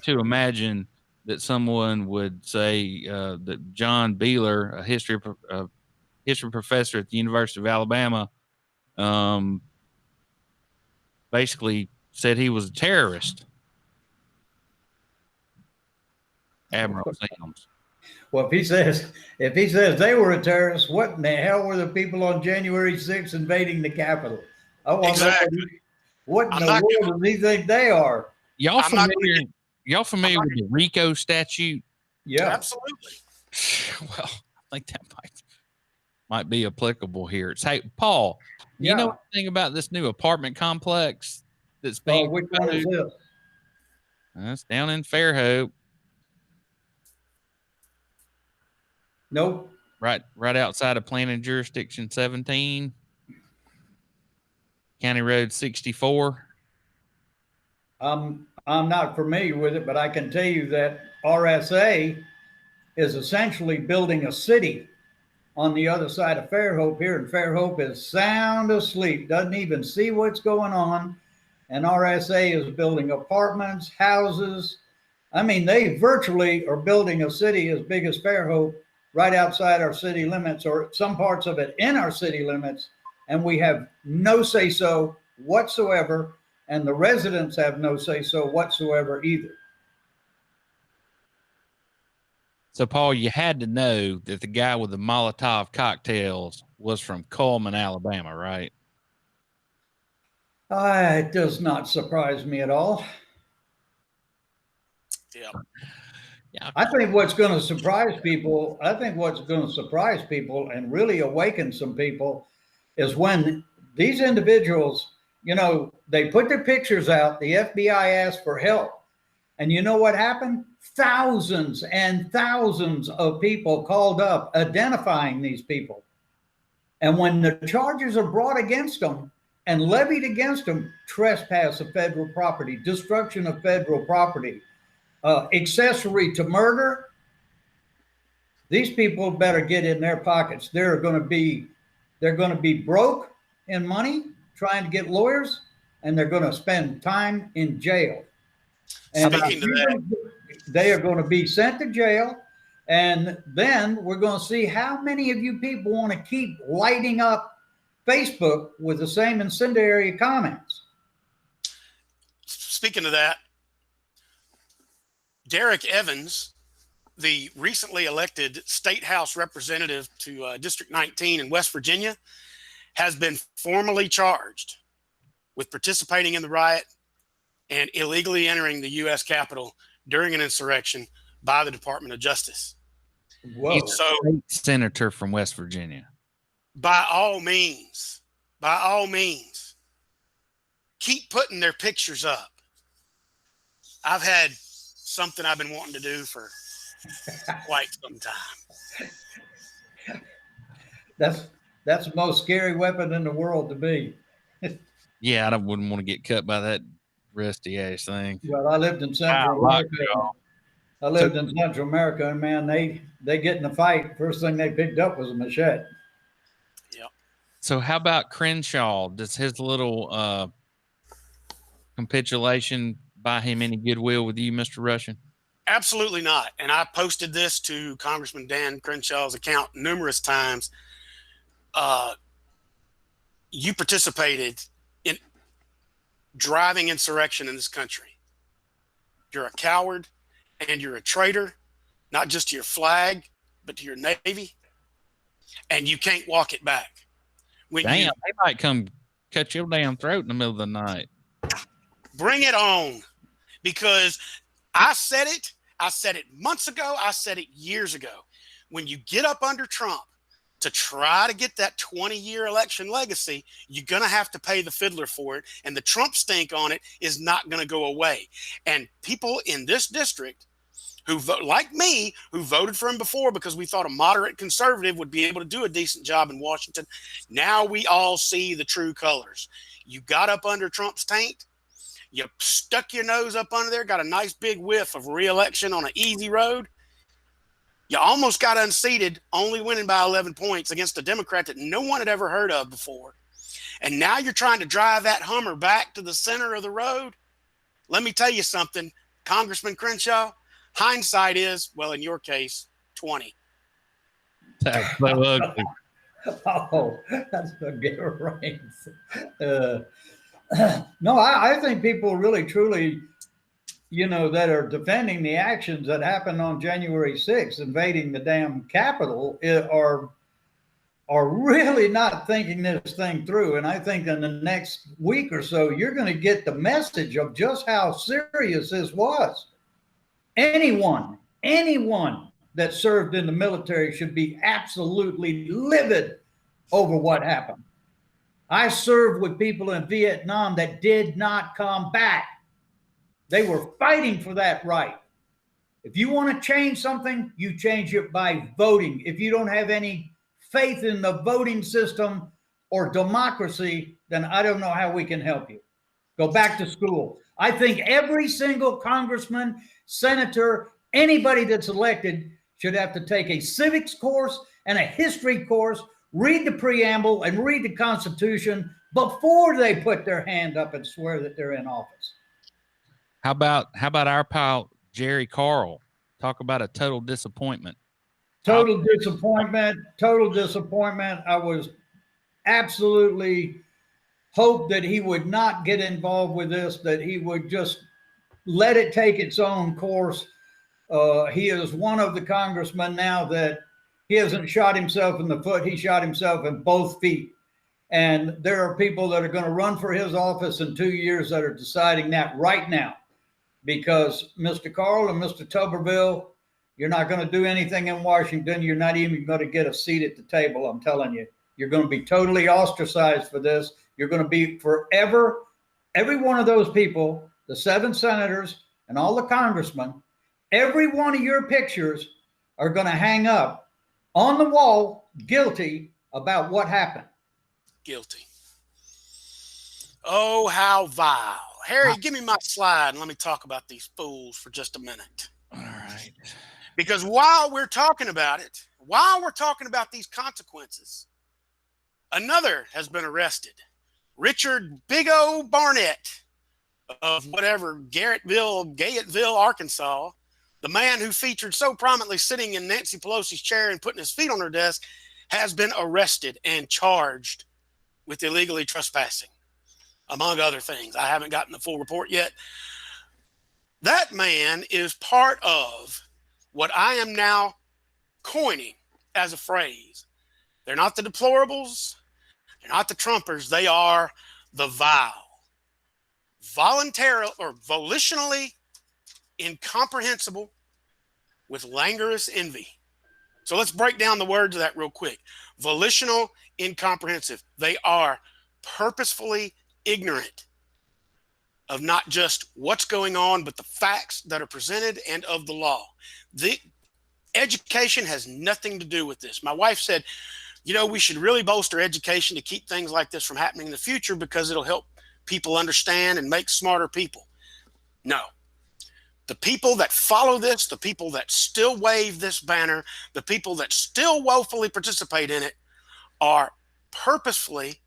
imagine that someone would say that John Beeler, a history professor at the University of Alabama, basically said he was a terrorist. Admiral Sims. Well, if he says they were a terrorist, what in the hell were the people on January 6th invading the Capitol? I want to know what in the world do you think they are? Y'all familiar with the RICO statute? Yeah, absolutely. Well, I think that might be applicable here. Hey, Paul, you know anything about this new apartment complex that's being which one is this? That's down in Fairhope. Nope. Right outside of planning jurisdiction 17, County Road 64. I'm not familiar with it, but I can tell you that RSA is essentially building a city on the other side of Fairhope here, and Fairhope is sound asleep, doesn't even see what's going on. And RSA is building apartments, houses. I mean, they virtually are building a city as big as Fairhope right outside our city limits, or some parts of it in our city limits, and we have no say-so whatsoever, and the residents have no say-so whatsoever either. So, Paul, you had to know that the guy with the Molotov cocktails was from Coleman, Alabama, right? It does not surprise me at all. Yeah. Yeah. I think what's going to surprise people, and really awaken some people is when these individuals, they put their pictures out, the FBI asked for help. And you know what happened? Thousands and thousands of people called up identifying these people. And when the charges are brought against them and levied against them, trespass of federal property, destruction of federal property, accessory to murder, these people better get in their pockets. They're going to be broke in money trying to get lawyers, and they're going to spend time in jail. And they are going to be sent to jail, and then we're going to see how many of you people want to keep lighting up Facebook with the same incendiary comments. Speaking of that, Derek Evans, the recently elected state house representative to District 19 in West Virginia, has been formally charged with participating in the riot and illegally entering the U.S. Capitol during an insurrection by the Department of Justice. Whoa. He's a state senator from West Virginia. By all means, keep putting their pictures up. I've had something I've been wanting to do for quite some time. That's the most scary weapon in the world to be. Yeah, I wouldn't want to get cut by that rusty ass thing. Well, I lived in Central America. And man, they get in a fight. First thing they picked up was a machete. Yep. So how about Crenshaw? Does his little capitulation buy him any goodwill with you, Mr. Russian? Absolutely not. And I posted this to Congressman Dan Crenshaw's account numerous times. You participated in driving insurrection in this country. You're a coward and you're a traitor, not just to your flag, but to your Navy. And you can't walk it back. They might come cut your damn throat in the middle of the night. Bring it on. Because I said it months ago. I said it years ago. When you get up under Trump to try to get that 20-year election legacy, you're going to have to pay the fiddler for it. And the Trump stink on it is not going to go away. And people in this district who vote like me, who voted for him before because we thought a moderate conservative would be able to do a decent job in Washington, now we all see the true colors. You got up under Trump's taint. You stuck your nose up under there, got a nice big whiff of re-election on an easy road. You almost got unseated, only winning by 11 points against a Democrat that no one had ever heard of before. And now you're trying to drive that Hummer back to the center of the road. Let me tell you something, Congressman Crenshaw, hindsight is, well, in your case, 20. That's so ugly. Oh, that's a good range. No, I think people really, truly, that are defending the actions that happened on January 6th, invading the damn Capitol, are really not thinking this thing through. And I think in the next week or so, you're going to get the message of just how serious this was. Anyone that served in the military should be absolutely livid over what happened. I served with people in Vietnam that did not come back. They were fighting for that right. If you want to change something, you change it by voting. If you don't have any faith in the voting system or democracy, then I don't know how we can help you. Go back to school. I think every single congressman, senator, anybody that's elected should have to take a civics course and a history course, read the preamble and read the Constitution before they put their hand up and swear that they're in office. How about our pal Jerry Carl? Talk about a total disappointment. Total disappointment. Total disappointment. I was absolutely hoped that he would not get involved with this, that he would just let it take its own course. He is one of the congressmen now that he hasn't shot himself in the foot. He shot himself in both feet. And there are people that are going to run for his office in 2 years that are deciding that right now. Because Mr. Carl and Mr. Tuberville, you're not going to do anything in Washington. You're not even going to get a seat at the table. I'm telling you, you're going to be totally ostracized for this. You're going to be forever. Every one of those people, the 7 senators and all the congressmen, every one of your pictures are going to hang up on the wall, guilty about what happened. Guilty. Oh, how vile. Harry, give me my slide and let me talk about these fools for just a minute. All right. Because while we're talking about it, while we're talking about these consequences, another has been arrested. Richard Big O Barnett of whatever, Gayetteville, Arkansas, the man who featured so prominently sitting in Nancy Pelosi's chair and putting his feet on her desk, has been arrested and charged with illegally trespassing, among other things. I haven't gotten the full report yet. That man is part of what I am now coining as a phrase. They're not the deplorables. They're not the Trumpers. They are the vile. Voluntarily or volitionally incomprehensible with languorous envy. So let's break down the words of that real quick. Volitional, incomprehensive. They are purposefully ignorant of not just what's going on, but the facts that are presented and of the law. The education has nothing to do with this. My wife said, you know, we should really bolster education to keep things like this from happening in the future because it'll help people understand and make smarter people. No. The people that follow this, the people that still wave this banner, the people that still woefully participate in it are purposefully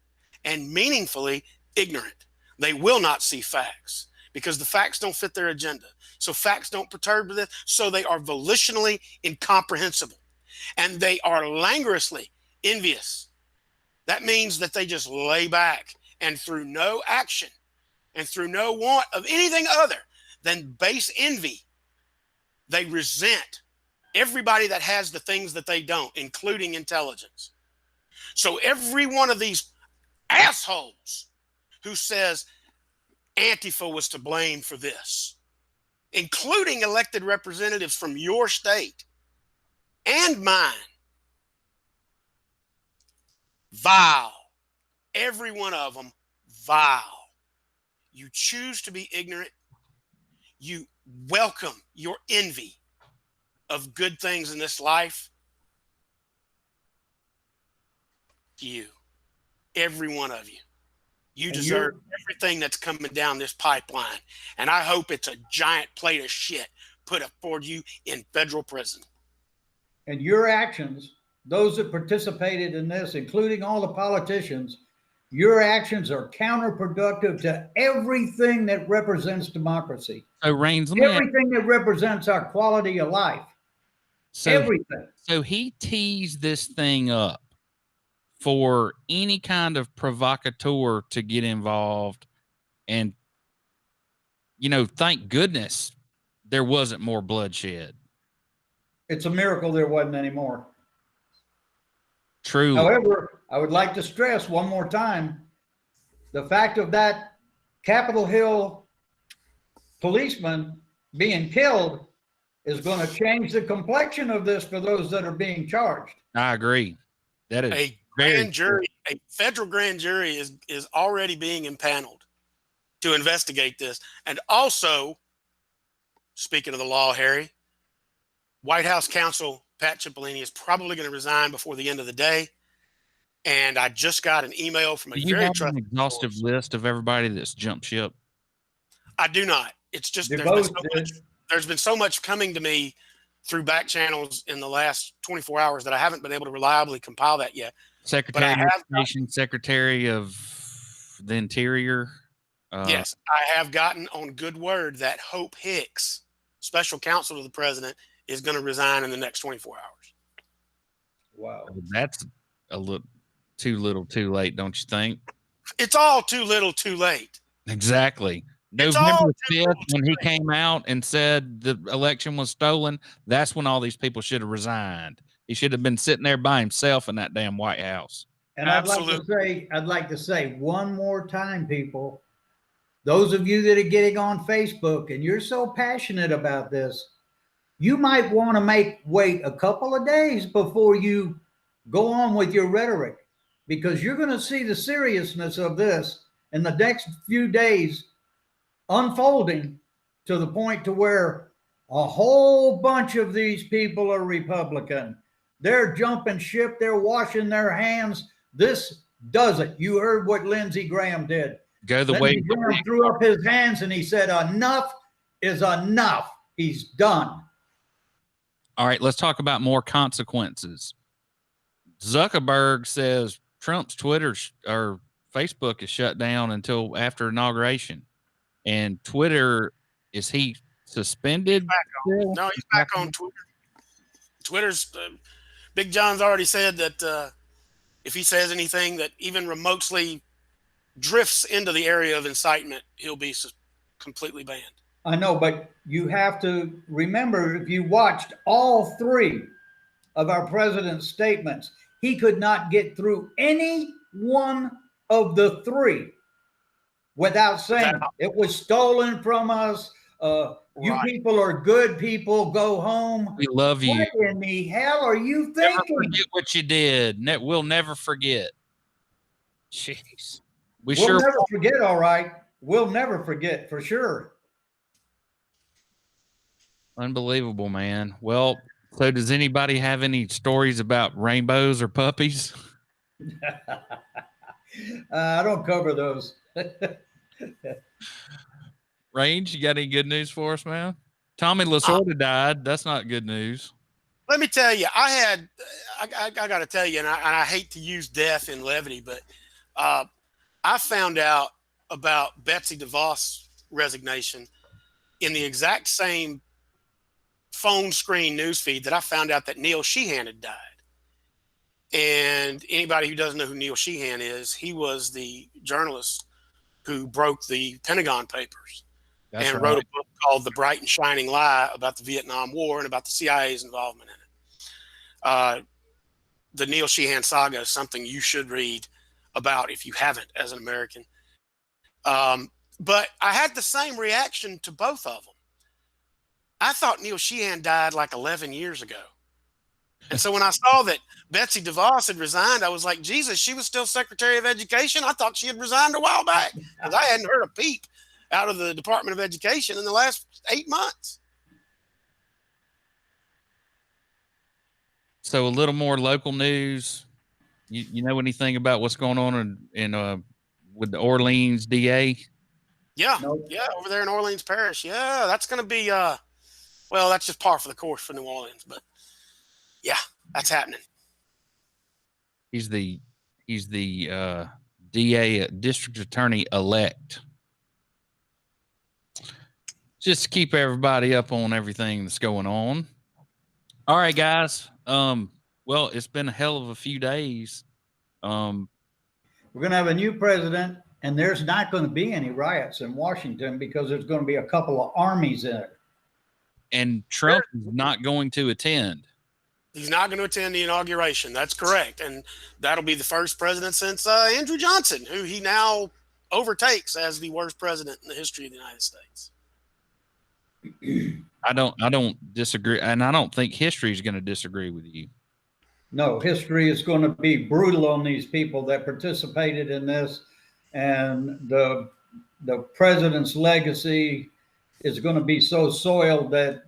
and meaningfully ignorant. They will not see facts because the facts don't fit their agenda. So facts don't perturb this. So they are volitionally incomprehensible and they are languorously envious. That means that they just lay back and through no action and through no want of anything other than base envy, they resent everybody that has the things that they don't, including intelligence. So every one of these assholes who says Antifa was to blame for this, including elected representatives from your state and mine, vile. Every one of them, vile. You choose to be ignorant. You welcome your envy of good things in this life. You, every one of you. You deserve everything that's coming down this pipeline. And I hope it's a giant plate of shit put up for you in federal prison. And your actions, those that participated in this, including all the politicians, your actions are counterproductive to everything that represents democracy. So, Raines, everything that represents our quality of life. So, everything. So he teased this thing up for any kind of provocateur to get involved. And, you know, thank goodness there wasn't more bloodshed. It's a miracle there wasn't any more. True. However, I would like to stress one more time, the fact of that Capitol Hill policeman being killed is going to change the complexion of this for those that are being charged. I agree. That is a grand jury, a federal grand jury is already being impaneled to investigate this. And also, speaking of the law, Harry, White House counsel Pat Cipollini is probably going to resign before the end of the day. And I just got an email from a very trusted an exhaustive list of everybody that's jumped ship. I do not. It's just there's been so much coming to me through back channels in the last 24 hours that I haven't been able to reliably compile that yet. Secretary of Education, Secretary of the Interior. Yes, I have gotten on good word that Hope Hicks, special counsel to the president, is going to resign in the next 24 hours. Wow. That's a little too late, don't you think? It's all too little too late. Exactly. It's all November too 5th, little when too he late. came out and said the election was stolen, that's when all these people should have resigned. He should have been sitting there by himself in that damn White House. And Absolutely. I'd like to say one more time, people, those of you that are getting on Facebook and you're so passionate about this, you might want to wait a couple of days before you go on with your rhetoric, because you're going to see the seriousness of this in the next few days unfolding to the point to where a whole bunch of these people are Republican. They're jumping ship. They're washing their hands. This does it. You heard what Lindsey Graham did. Go the Lindsey way. Graham threw up his hands and he said, enough is enough. He's done. All right, let's talk about more consequences. Zuckerberg says Trump's Twitter or Facebook is shut down until after inauguration. And Twitter, is he suspended? No, he's back on Twitter. Twitter's Big John's already said that if he says anything that even remotely drifts into the area of incitement, he'll be completely banned. I know, but you have to remember, if you watched all three of our president's statements, he could not get through any one of the three without saying it was stolen from us. You people are good people. Go home. We love you. What in the hell are you thinking? Never forget what you did. We'll never forget. Jeez. We'll never forget, all right. We'll never forget, for sure. Unbelievable, man. Well, so does anybody have any stories about rainbows or puppies? I don't cover those. Range, you got any good news for us, man? Tommy Lasorda died. That's not good news. Let me tell you, I got to tell you, and I hate to use death in levity, but I found out about Betsy DeVos' resignation in the exact same phone screen newsfeed that I found out that Neil Sheehan had died. And anybody who doesn't know who Neil Sheehan is, he was the journalist who broke the Pentagon Papers. That's and wrote a book called The Bright and Shining Lie about the Vietnam War and about the CIA's involvement in it. The Neil Sheehan saga is something you should read about if you haven't as an American. But I had the same reaction to both of them. I thought Neil Sheehan died like 11 years ago. And so when I saw that Betsy DeVos had resigned, I was like, Jesus, she was still Secretary of Education? I thought she had resigned a while back because I hadn't heard a peep out of the Department of Education in the last 8 months. So a little more local news. You know anything about what's going on in with the Orleans DA? Yeah. Nope. Yeah. Over there in Orleans Parish. Yeah. That's going to be, well, that's just par for the course for New Orleans, but yeah, that's happening. He's the DA, district attorney elect. Just to keep everybody up on everything that's going on. All right, guys. Well, it's been a hell of a few days. We're going to have a new president, and there's not going to be any riots in Washington because there's going to be a couple of armies in it. And Trump is not going to attend. He's not going to attend the inauguration. That's correct. And that'll be the first president since Andrew Johnson, who he now overtakes as the worst president in the history of the United States. I don't disagree. And I don't think history is going to disagree with you. No, history is going to be brutal on these people that participated in this. And the president's legacy is going to be so soiled that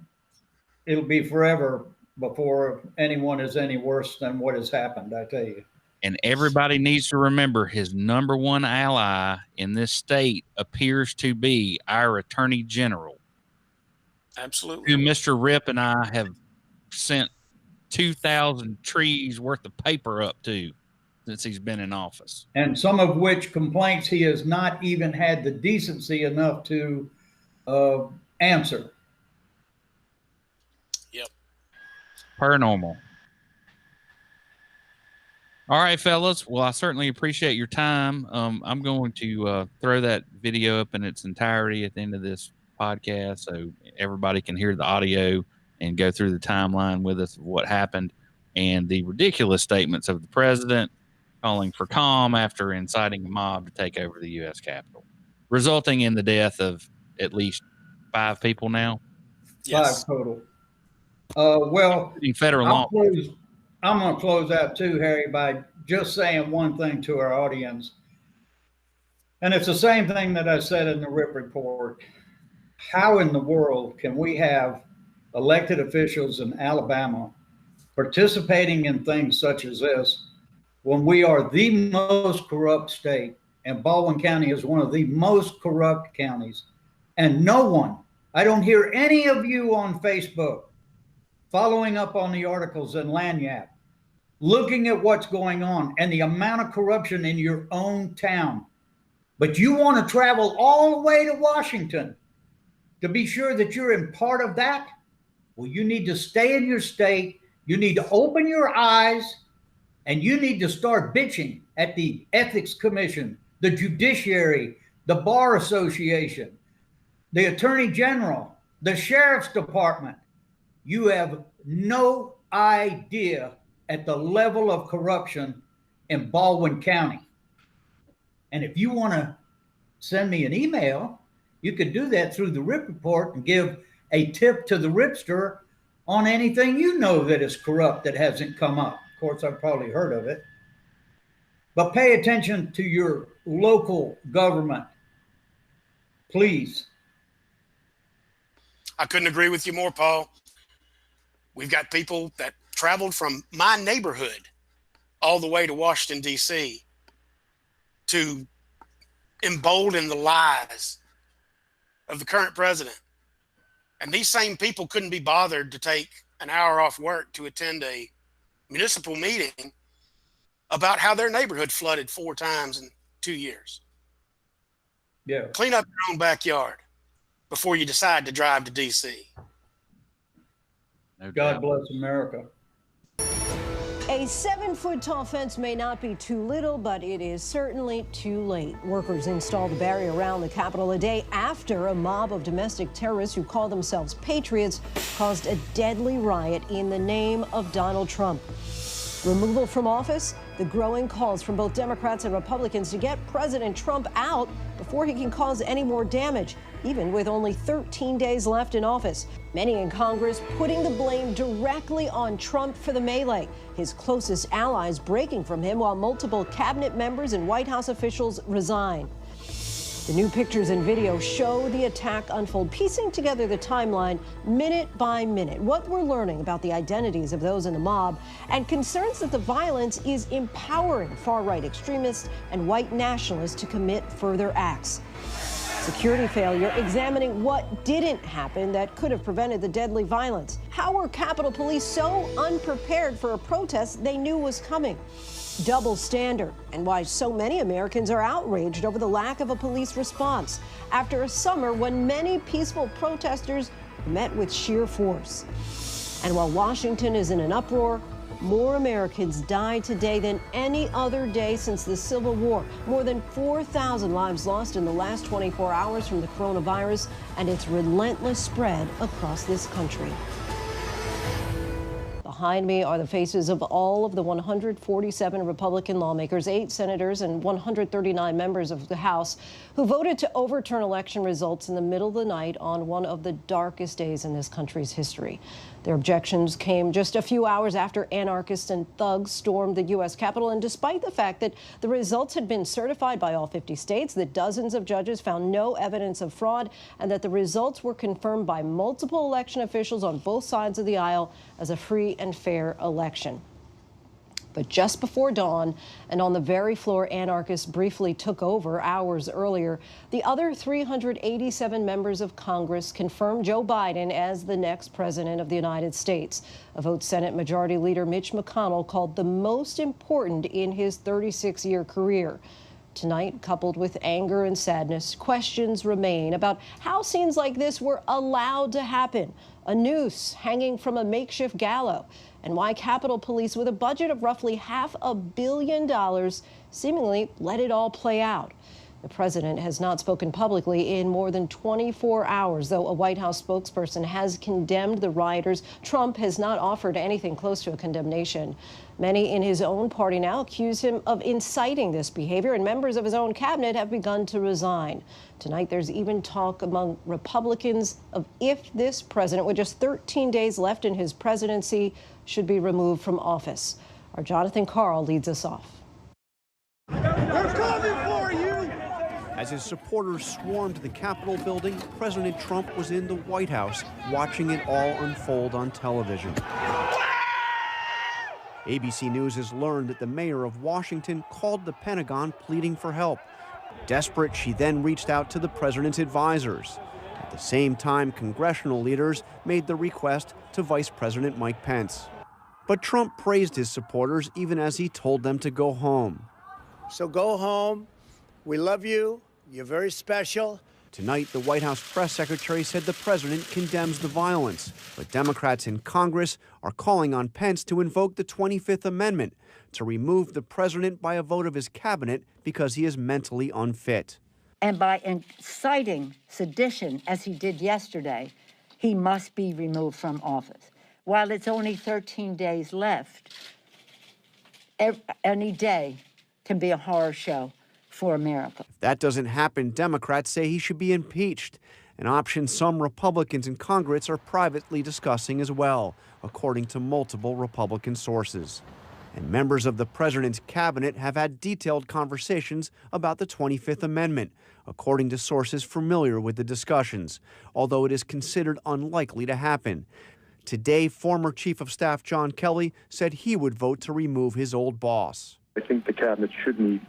it'll be forever before anyone is any worse than what has happened, I tell you. And everybody needs to remember his number one ally in this state appears to be our Attorney General. Absolutely. Who Mr. Rip and I have sent 2,000 trees worth of paper up to since he's been in office. And some of which complaints he has not even had the decency enough to answer. Yep. Paranormal. All right, fellas. Well, I certainly appreciate your time. I'm going to throw that video up in its entirety at the end of this podcast so everybody can hear the audio and go through the timeline with us of what happened and the ridiculous statements of the president calling for calm after inciting a mob to take over the U.S. Capitol, resulting in the death of at least 5 people now. Yes. 5 total. Well, federal law. I'm going to close out too, Harry, by just saying one thing to our audience. And it's the same thing that I said in the RIP report. How in the world can we have elected officials in Alabama participating in things such as this when we are the most corrupt state, and Baldwin County is one of the most corrupt counties, and no one, I don't hear any of you on Facebook following up on the articles in Lanyap, looking at what's going on and the amount of corruption in your own town. But you want to travel all the way to Washington to be sure that you're in part of that? Well, you need to stay in your state. You need to open your eyes, and you need to start bitching at the Ethics Commission, the Judiciary, the Bar Association, the Attorney General, the Sheriff's Department. You have no idea at the level of corruption in Baldwin County. And if you want to send me an email, you could do that through the RIP report and give a tip to the Ripster on anything you know that is corrupt that hasn't come up. Of course, I've probably heard of it. But pay attention to your local government, please. I couldn't agree with you more, Paul. We've got people that traveled from my neighborhood all the way to Washington, D.C. to embolden the lies of the current president. And these same people couldn't be bothered to take an hour off work to attend a municipal meeting about how their neighborhood flooded 4 times in 2 years. Yeah. Clean up your own backyard before you decide to drive to D.C. No God doubt. bless America. A 7-foot-tall fence may not be too little, but it is certainly too late. Workers installed a barrier around the Capitol a day after a mob of domestic terrorists who call themselves patriots caused a deadly riot in the name of Donald Trump. Removal from office, the growing calls from both Democrats and Republicans to get President Trump out before he can cause any more damage, even with only 13 days left in office. Many in Congress putting the blame directly on Trump for the melee, his closest allies breaking from him while multiple cabinet members and White House officials resign. The new pictures and video show the attack unfold, piecing together the timeline minute by minute. What we're learning about the identities of those in the mob and concerns that the violence is empowering far-right extremists and white nationalists to commit further acts. Security failure examining what didn't happen that could have prevented the deadly violence. How were Capitol Police so unprepared for a protest they knew was coming? Double standard, and why so many Americans are outraged over the lack of a police response after a summer when many peaceful protesters met with sheer force. And while Washington is in an uproar, more Americans died today than any other day since the Civil War. More than 4,000 lives lost in the last 24 hours from the coronavirus and its relentless spread across this country. Behind me are the faces of all of the 147 Republican lawmakers, 8 senators, and 139 members of the House who voted to overturn election results in the middle of the night on one of the darkest days in this country's history. Their objections came just a few hours after anarchists and thugs stormed the U.S. Capitol, and despite the fact that the results had been certified by all 50 states, that dozens of judges found no evidence of fraud, and that the results were confirmed by multiple election officials on both sides of the aisle as a free and fair election. But just before dawn, and on the very floor anarchists briefly took over hours earlier, the other 387 members of Congress confirmed Joe Biden as the next president of the United States, a vote Senate Majority Leader Mitch McConnell called the most important in his 36-year career. Tonight, coupled with anger and sadness, questions remain about how scenes like this were allowed to happen. a noose hanging from a makeshift gallows, and why Capitol Police, with a budget of roughly $500 million, seemingly let it all play out. The president has not spoken publicly in more than 24 hours, though a White House spokesperson has condemned the rioters. Trump has not offered anything close to a condemnation. Many in his own party now accuse him of inciting this behavior, and members of his own cabinet have begun to resign. Tonight, there's even talk among Republicans of if this president, with just 13 days left in his presidency, should be removed from office. Our Jonathan Carl leads us off. We're coming for you! As his supporters swarmed the Capitol building, President Trump was in the White House watching it all unfold on television. ABC News has learned that the mayor of Washington called the Pentagon pleading for help. Desperate, she then reached out to the president's advisors. At the same time, congressional leaders made the request to Vice President Mike Pence. But Trump praised his supporters even as he told them to go home. So go home. We love you. You're very special. Tonight, the White House press secretary said the president condemns the violence, but Democrats in Congress are calling on Pence to invoke the 25th Amendment to remove the president by a vote of his cabinet because he is mentally unfit. And by inciting sedition, as he did yesterday, he must be removed from office. While it's only 13 days left, any day can be a horror show for America. If that doesn't happen, Democrats say he should be impeached, an option some Republicans in Congress are privately discussing as well, according to multiple Republican sources. And members of the president's cabinet have had detailed conversations about the 25th Amendment, according to sources familiar with the discussions, although it is considered unlikely to happen. Today, former Chief of Staff John Kelly said he would vote to remove his old boss. I think the cabinet should meet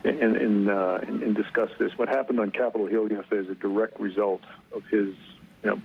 and discuss this. What happened on Capitol Hill yesterday is a direct result of his,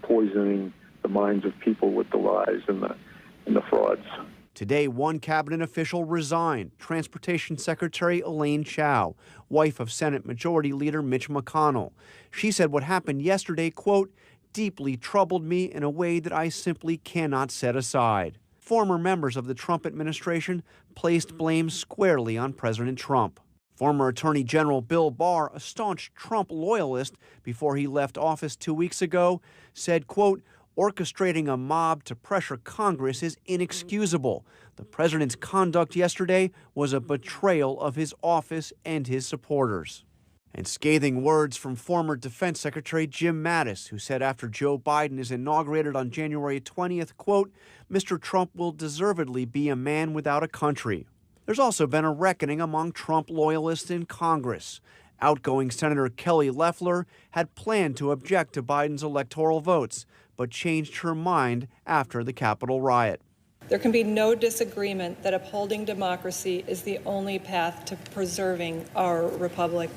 poisoning the minds of people with the lies and the frauds. Today, one cabinet official resigned, Transportation Secretary Elaine Chao, wife of Senate Majority Leader Mitch McConnell. She said what happened yesterday, quote, deeply troubled me in a way that I simply cannot set aside. Former members of the Trump administration placed blame squarely on President Trump. Former Attorney General Bill Barr, a staunch Trump loyalist before he left office 2 weeks ago, said, quote, orchestrating a mob to pressure Congress is inexcusable. The president's conduct yesterday was a betrayal of his office and his supporters. And scathing words from former Defense Secretary Jim Mattis, who said after Joe Biden is inaugurated on January 20th, quote, Mr. Trump will deservedly be a man without a country. There's also been a reckoning among Trump loyalists in Congress. Outgoing Senator Kelly Loeffler had planned to object to Biden's electoral votes, but changed her mind after the Capitol riot. There can be no disagreement that upholding democracy is the only path to preserving our republic.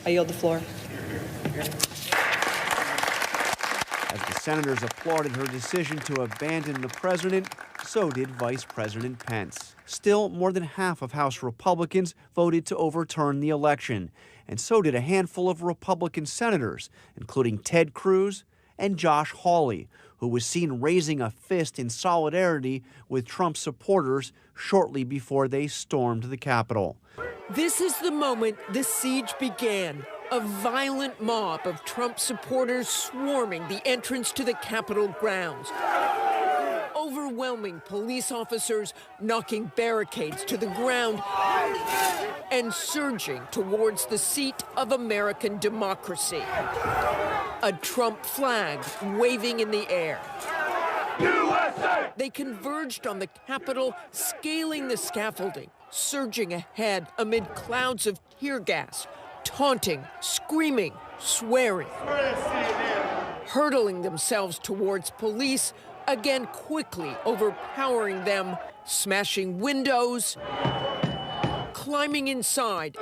I yield the floor. As the senators applauded her decision to abandon the president, so did Vice President Pence. Still, more than half of House Republicans voted to overturn the election, and so did a handful of Republican senators, including Ted Cruz and Josh Hawley, who was seen raising a fist in solidarity with Trump supporters shortly before they stormed the Capitol. This is the moment the siege began. A violent mob of Trump supporters swarming the entrance to the Capitol grounds. Overwhelming police officers, knocking barricades to the ground, and surging towards the seat of American democracy. A Trump flag waving in the air. USA! They converged on the Capitol, scaling the scaffolding, surging ahead amid clouds of tear gas, taunting, screaming, swearing, hurtling themselves towards police, again quickly overpowering them, smashing windows, climbing inside,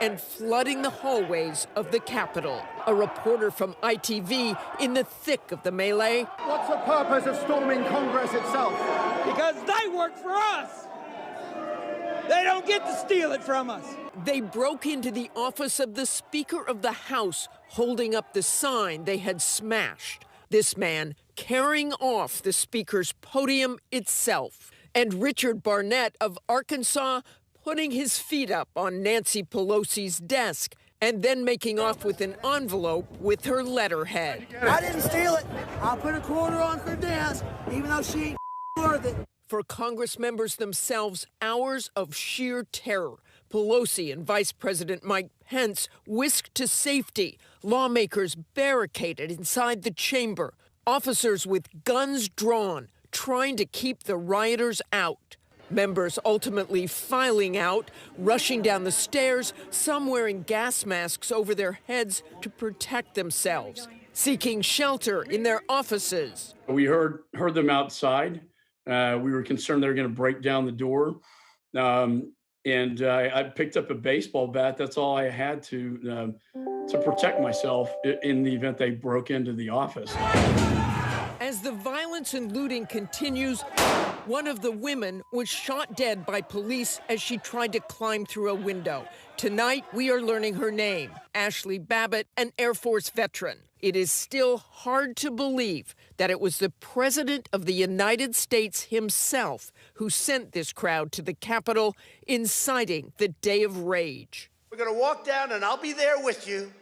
and flooding the hallways of the Capitol. A reporter from ITV in the thick of the melee. What's the purpose of storming Congress itself? Because they work for us. They don't get to steal it from us. They broke into the office of the Speaker of the House, holding up the sign they had smashed. This man, carrying off the Speaker's podium itself. And Richard Barnett of Arkansas putting his feet up on Nancy Pelosi's desk and then making off with an envelope with her letterhead. I didn't steal it. I'll put a quarter on her desk, even though she ain't worth it. For Congress members themselves, hours of sheer terror. Pelosi and Vice President Mike Pence whisked to safety. Lawmakers barricaded inside the chamber. Officers with guns drawn, trying to keep the rioters out. Members ultimately filing out, rushing down the stairs, some wearing gas masks over their heads to protect themselves, seeking shelter in their offices. We heard them outside. We were concerned they were going to break down the door. And I picked up a baseball bat. That's all I had to protect myself in the event they broke into the office. As the violence and looting continues, one of the women was shot dead by police as she tried to climb through a window. Tonight, we are learning her name, Ashley Babbitt, an Air Force veteran. It is still hard to believe that it was the President of the United States himself who sent this crowd to the Capitol, inciting the day of rage. We're going to walk down, and I'll be there with you.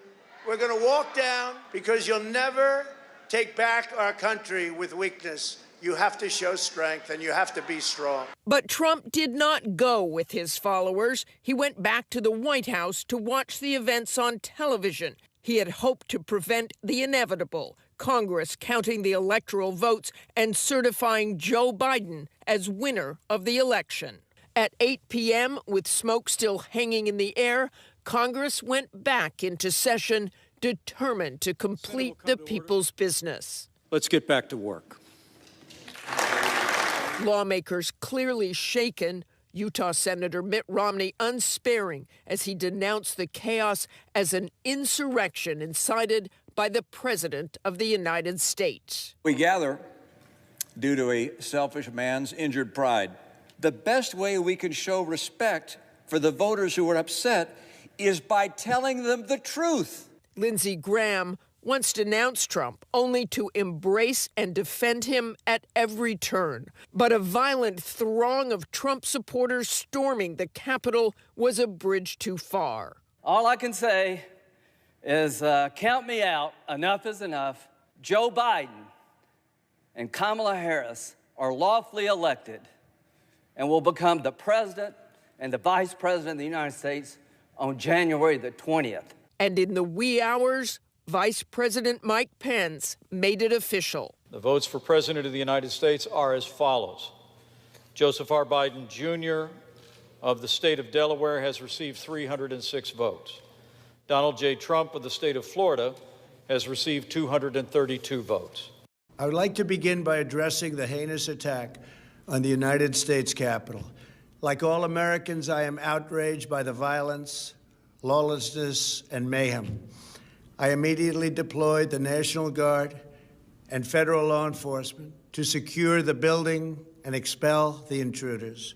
We're going to walk down because you'll never take back our country with weakness. You have to show strength, and you have to be strong. But Trump did not go with his followers. He went back to the White House to watch the events on television. He had hoped to prevent the inevitable, Congress counting the electoral votes and certifying Joe Biden as winner of the election. At 8 p.m., with smoke still hanging in the air, Congress went back into session, determined to complete the people's business. Let's get back to work. Lawmakers clearly shaken. Utah Senator Mitt Romney unsparing as he denounced the chaos as an insurrection incited by the President of the United States. We gather due to a selfish man's injured pride. The best way we can show respect for the voters who are upset is by telling them the truth. Lindsey Graham once denounced Trump only to embrace and defend him at every turn. But a violent throng of Trump supporters storming the Capitol was a bridge too far. All I can say is count me out. Enough is enough. Joe Biden and Kamala Harris are lawfully elected and will become the president and the vice president of the United States on January the 20th. And in the wee hours, Vice President Mike Pence made it official. The votes for President of the United States are as follows. Joseph R. Biden, Jr. of the state of Delaware has received 306 votes. Donald J. Trump of the state of Florida has received 232 votes. I would like to begin by addressing the heinous attack on the United States Capitol. Like all Americans, I am outraged by the violence, lawlessness, and mayhem. I immediately deployed the National Guard and federal law enforcement to secure the building and expel the intruders.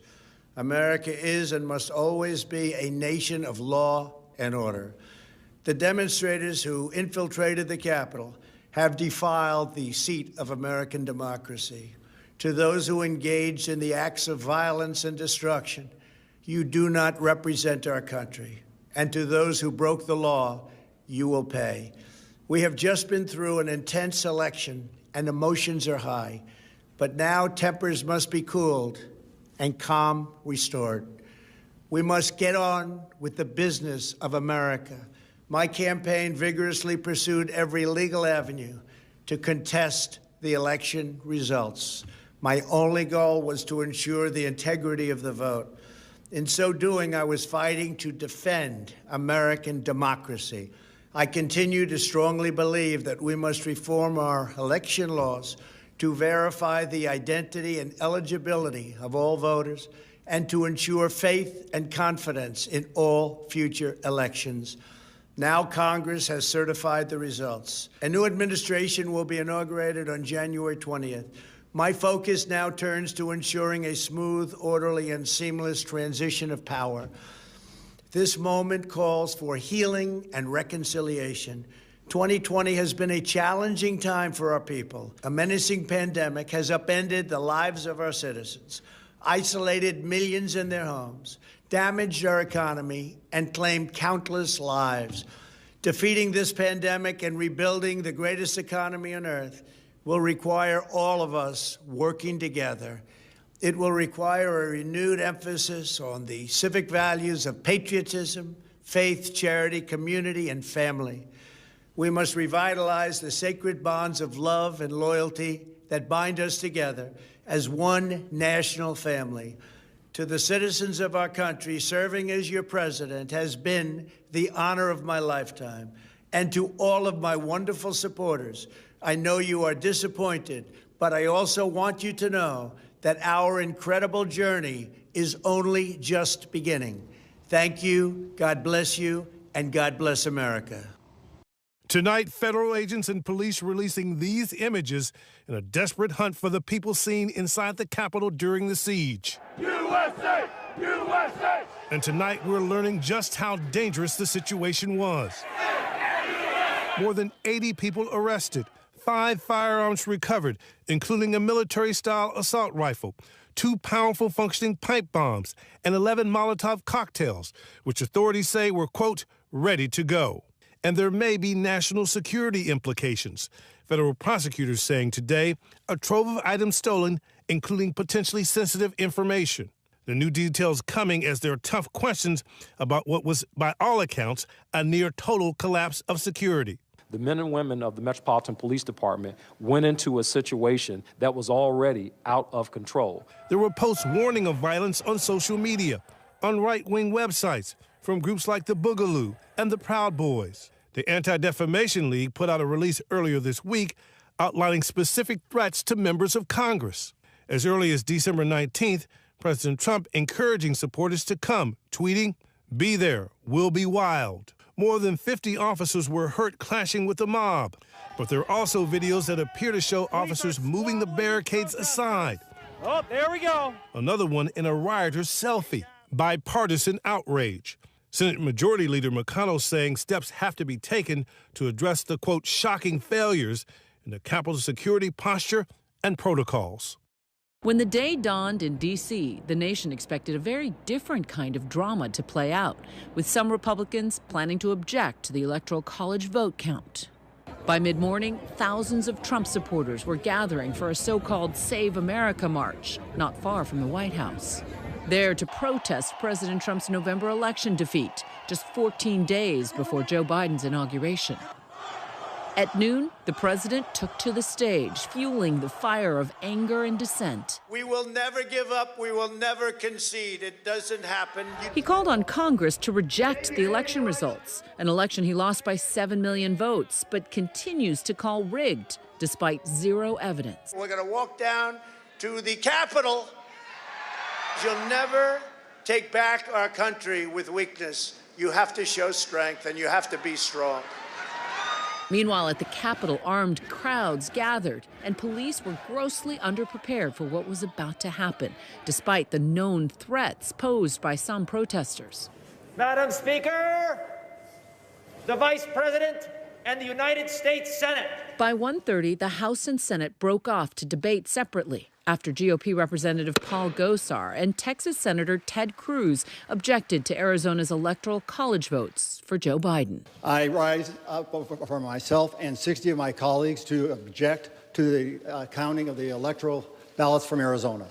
America is and must always be a nation of law and order. The demonstrators who infiltrated the Capitol have defiled the seat of American democracy. To those who engaged in the acts of violence and destruction, you do not represent our country. And to those who broke the law, you will pay. We have just been through an intense election and emotions are high, but now tempers must be cooled and calm restored. We must get on with the business of America. My campaign vigorously pursued every legal avenue to contest the election results. My only goal was to ensure the integrity of the vote. In so doing, I was fighting to defend American democracy. I continue to strongly believe that we must reform our election laws to verify the identity and eligibility of all voters and to ensure faith and confidence in all future elections. Now Congress has certified the results. A new administration will be inaugurated on January 20th. My focus now turns to ensuring a smooth, orderly, and seamless transition of power. This moment calls for healing and reconciliation. 2020 has been a challenging time for our people. A menacing pandemic has upended the lives of our citizens, isolated millions in their homes, damaged our economy, and claimed countless lives. Defeating this pandemic and rebuilding the greatest economy on earth will require all of us working together. It will require a renewed emphasis on the civic values of patriotism, faith, charity, community, and family. We must revitalize the sacred bonds of love and loyalty that bind us together as one national family. To the citizens of our country, serving as your president has been the honor of my lifetime. And to all of my wonderful supporters, I know you are disappointed, but I also want you to know that our incredible journey is only just beginning. Thank you, God bless you, and God bless America. Tonight, federal agents and police releasing these images in a desperate hunt for the people seen inside the Capitol during the siege. USA! USA! And tonight, we're learning just how dangerous the situation was. More than 80 people arrested, 5 firearms recovered, including a military-style assault rifle, 2 powerful functioning pipe bombs, and 11 Molotov cocktails, which authorities say were, quote, ready to go. And there may be national security implications. Federal prosecutors saying today a trove of items stolen, including potentially sensitive information. The new details coming as there are tough questions about what was, by all accounts, a near total collapse of security. The men and women of the Metropolitan Police Department went into a situation that was already out of control. There were posts warning of violence on social media, on right-wing websites, from groups like the Boogaloo and the Proud Boys. The Anti-Defamation League put out a release earlier this week outlining specific threats to members of Congress. As early as December 19th, President Trump encouraging supporters to come, tweeting, "Be there, we'll be wild." More than 50 officers were hurt clashing with the mob. But there are also videos that appear to show officers moving the barricades aside. Oh, there we go. Another one in a rioter's selfie. Bipartisan outrage. Senate Majority Leader McConnell saying steps have to be taken to address the, quote, shocking failures in the Capitol's security posture and protocols. When the day dawned in D.C., the nation expected a very different kind of drama to play out, with some Republicans planning to object to the Electoral College vote count. By mid-morning, thousands of Trump supporters were gathering for a so-called Save America march, not far from the White House. There to protest President Trump's November election defeat, just 14 days before Joe Biden's inauguration. At noon, the president took to the stage, fueling the fire of anger and dissent. We will never give up. We will never concede. It doesn't happen. He called on Congress to reject the election results, an election he lost by 7 million votes, but continues to call rigged, despite zero evidence. We're going to walk down to the Capitol. You'll never take back our country with weakness. You have to show strength, and you have to be strong. Meanwhile, at the Capitol, armed crowds gathered, and police were grossly underprepared for what was about to happen, despite the known threats posed by some protesters. Madam Speaker, the Vice President, and the United States Senate. By 1:30, the House and Senate broke off to debate separately after GOP Representative Paul Gosar and Texas Senator Ted Cruz objected to Arizona's Electoral College votes for Joe Biden. I rise up for myself and 60 of my colleagues to object to the counting of the electoral ballots from Arizona.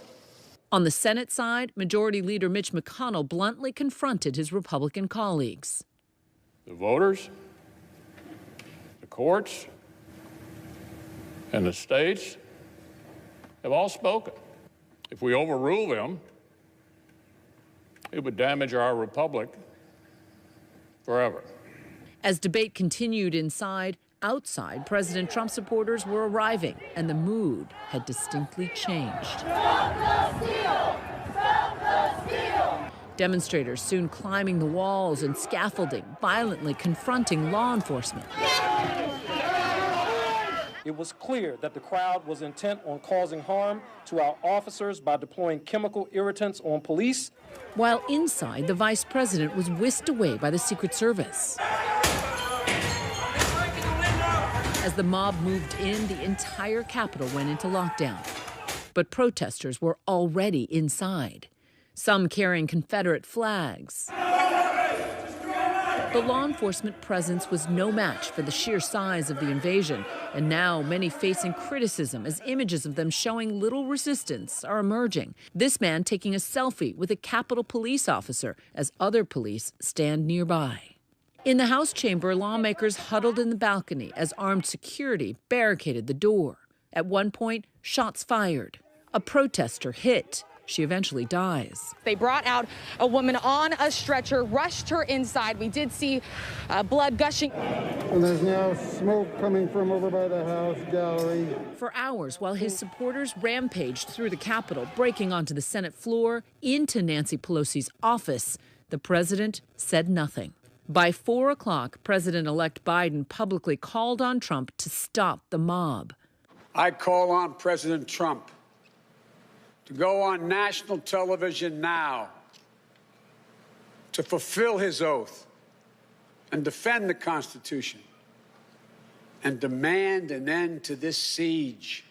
On the Senate side, Majority Leader Mitch McConnell bluntly confronted his Republican colleagues. The voters, the courts, and the states have all spoken. If we overrule them, it would damage our republic forever. As debate continued inside, outside, President Trump supporters were arriving, and the mood had distinctly changed. Stop the steal! Stop the steal! Demonstrators soon climbing the walls and scaffolding, violently confronting law enforcement. It was clear that the crowd was intent on causing harm to our officers by deploying chemical irritants on police. While inside, the vice president was whisked away by the Secret Service. As the mob moved in, the entire Capitol went into lockdown. But protesters were already inside, some carrying Confederate flags. The law enforcement presence was no match for the sheer size of the invasion, and now many facing criticism as images of them showing little resistance are emerging. This man taking a selfie with a Capitol police officer as other police stand nearby. In the House chamber, lawmakers huddled in the balcony as armed security barricaded the door. At one point, shots fired. A protester hit. She eventually dies. They brought out a woman on a stretcher, rushed her inside. We did see blood gushing. And there's now smoke coming from over by the House gallery. For hours, while his supporters rampaged through the Capitol, breaking onto the Senate floor, into Nancy Pelosi's office, the president said nothing. By 4 o'clock, President-elect Biden publicly called on Trump to stop the mob. I call on President Trump to go on national television now to fulfill his oath and defend the Constitution and demand an end to this siege.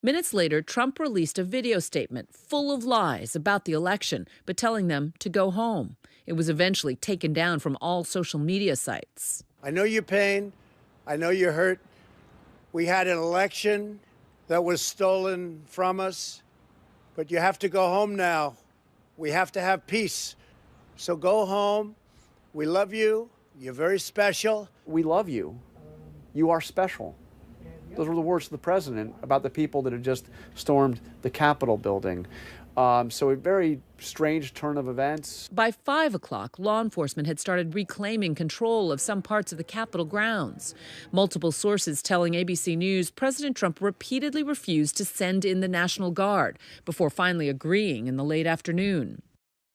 Minutes later, Trump released a video statement full of lies about the election, but telling them to go home. It was eventually taken down from all social media sites. I know your pain. I know you're hurt. We had an election that was stolen from us. But you have to go home now. We have to have peace. So go home. We love you. You're very special. We love you. You are special. Those were the words of the president about the people that had just stormed the Capitol building. So a very strange turn of events. By 5 o'clock, law enforcement had started reclaiming control of some parts of the Capitol grounds. Multiple sources telling ABC News President Trump repeatedly refused to send in the National Guard before finally agreeing in the late afternoon.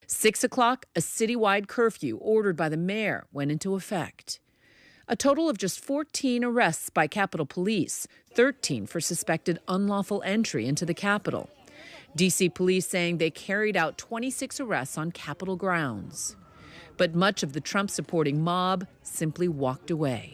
6 o'clock, a citywide curfew ordered by the mayor went into effect. A total of just 14 arrests by Capitol Police, 13 for suspected unlawful entry into the Capitol. D.C. police saying they carried out 26 arrests on Capitol grounds. But much of the Trump-supporting mob simply walked away.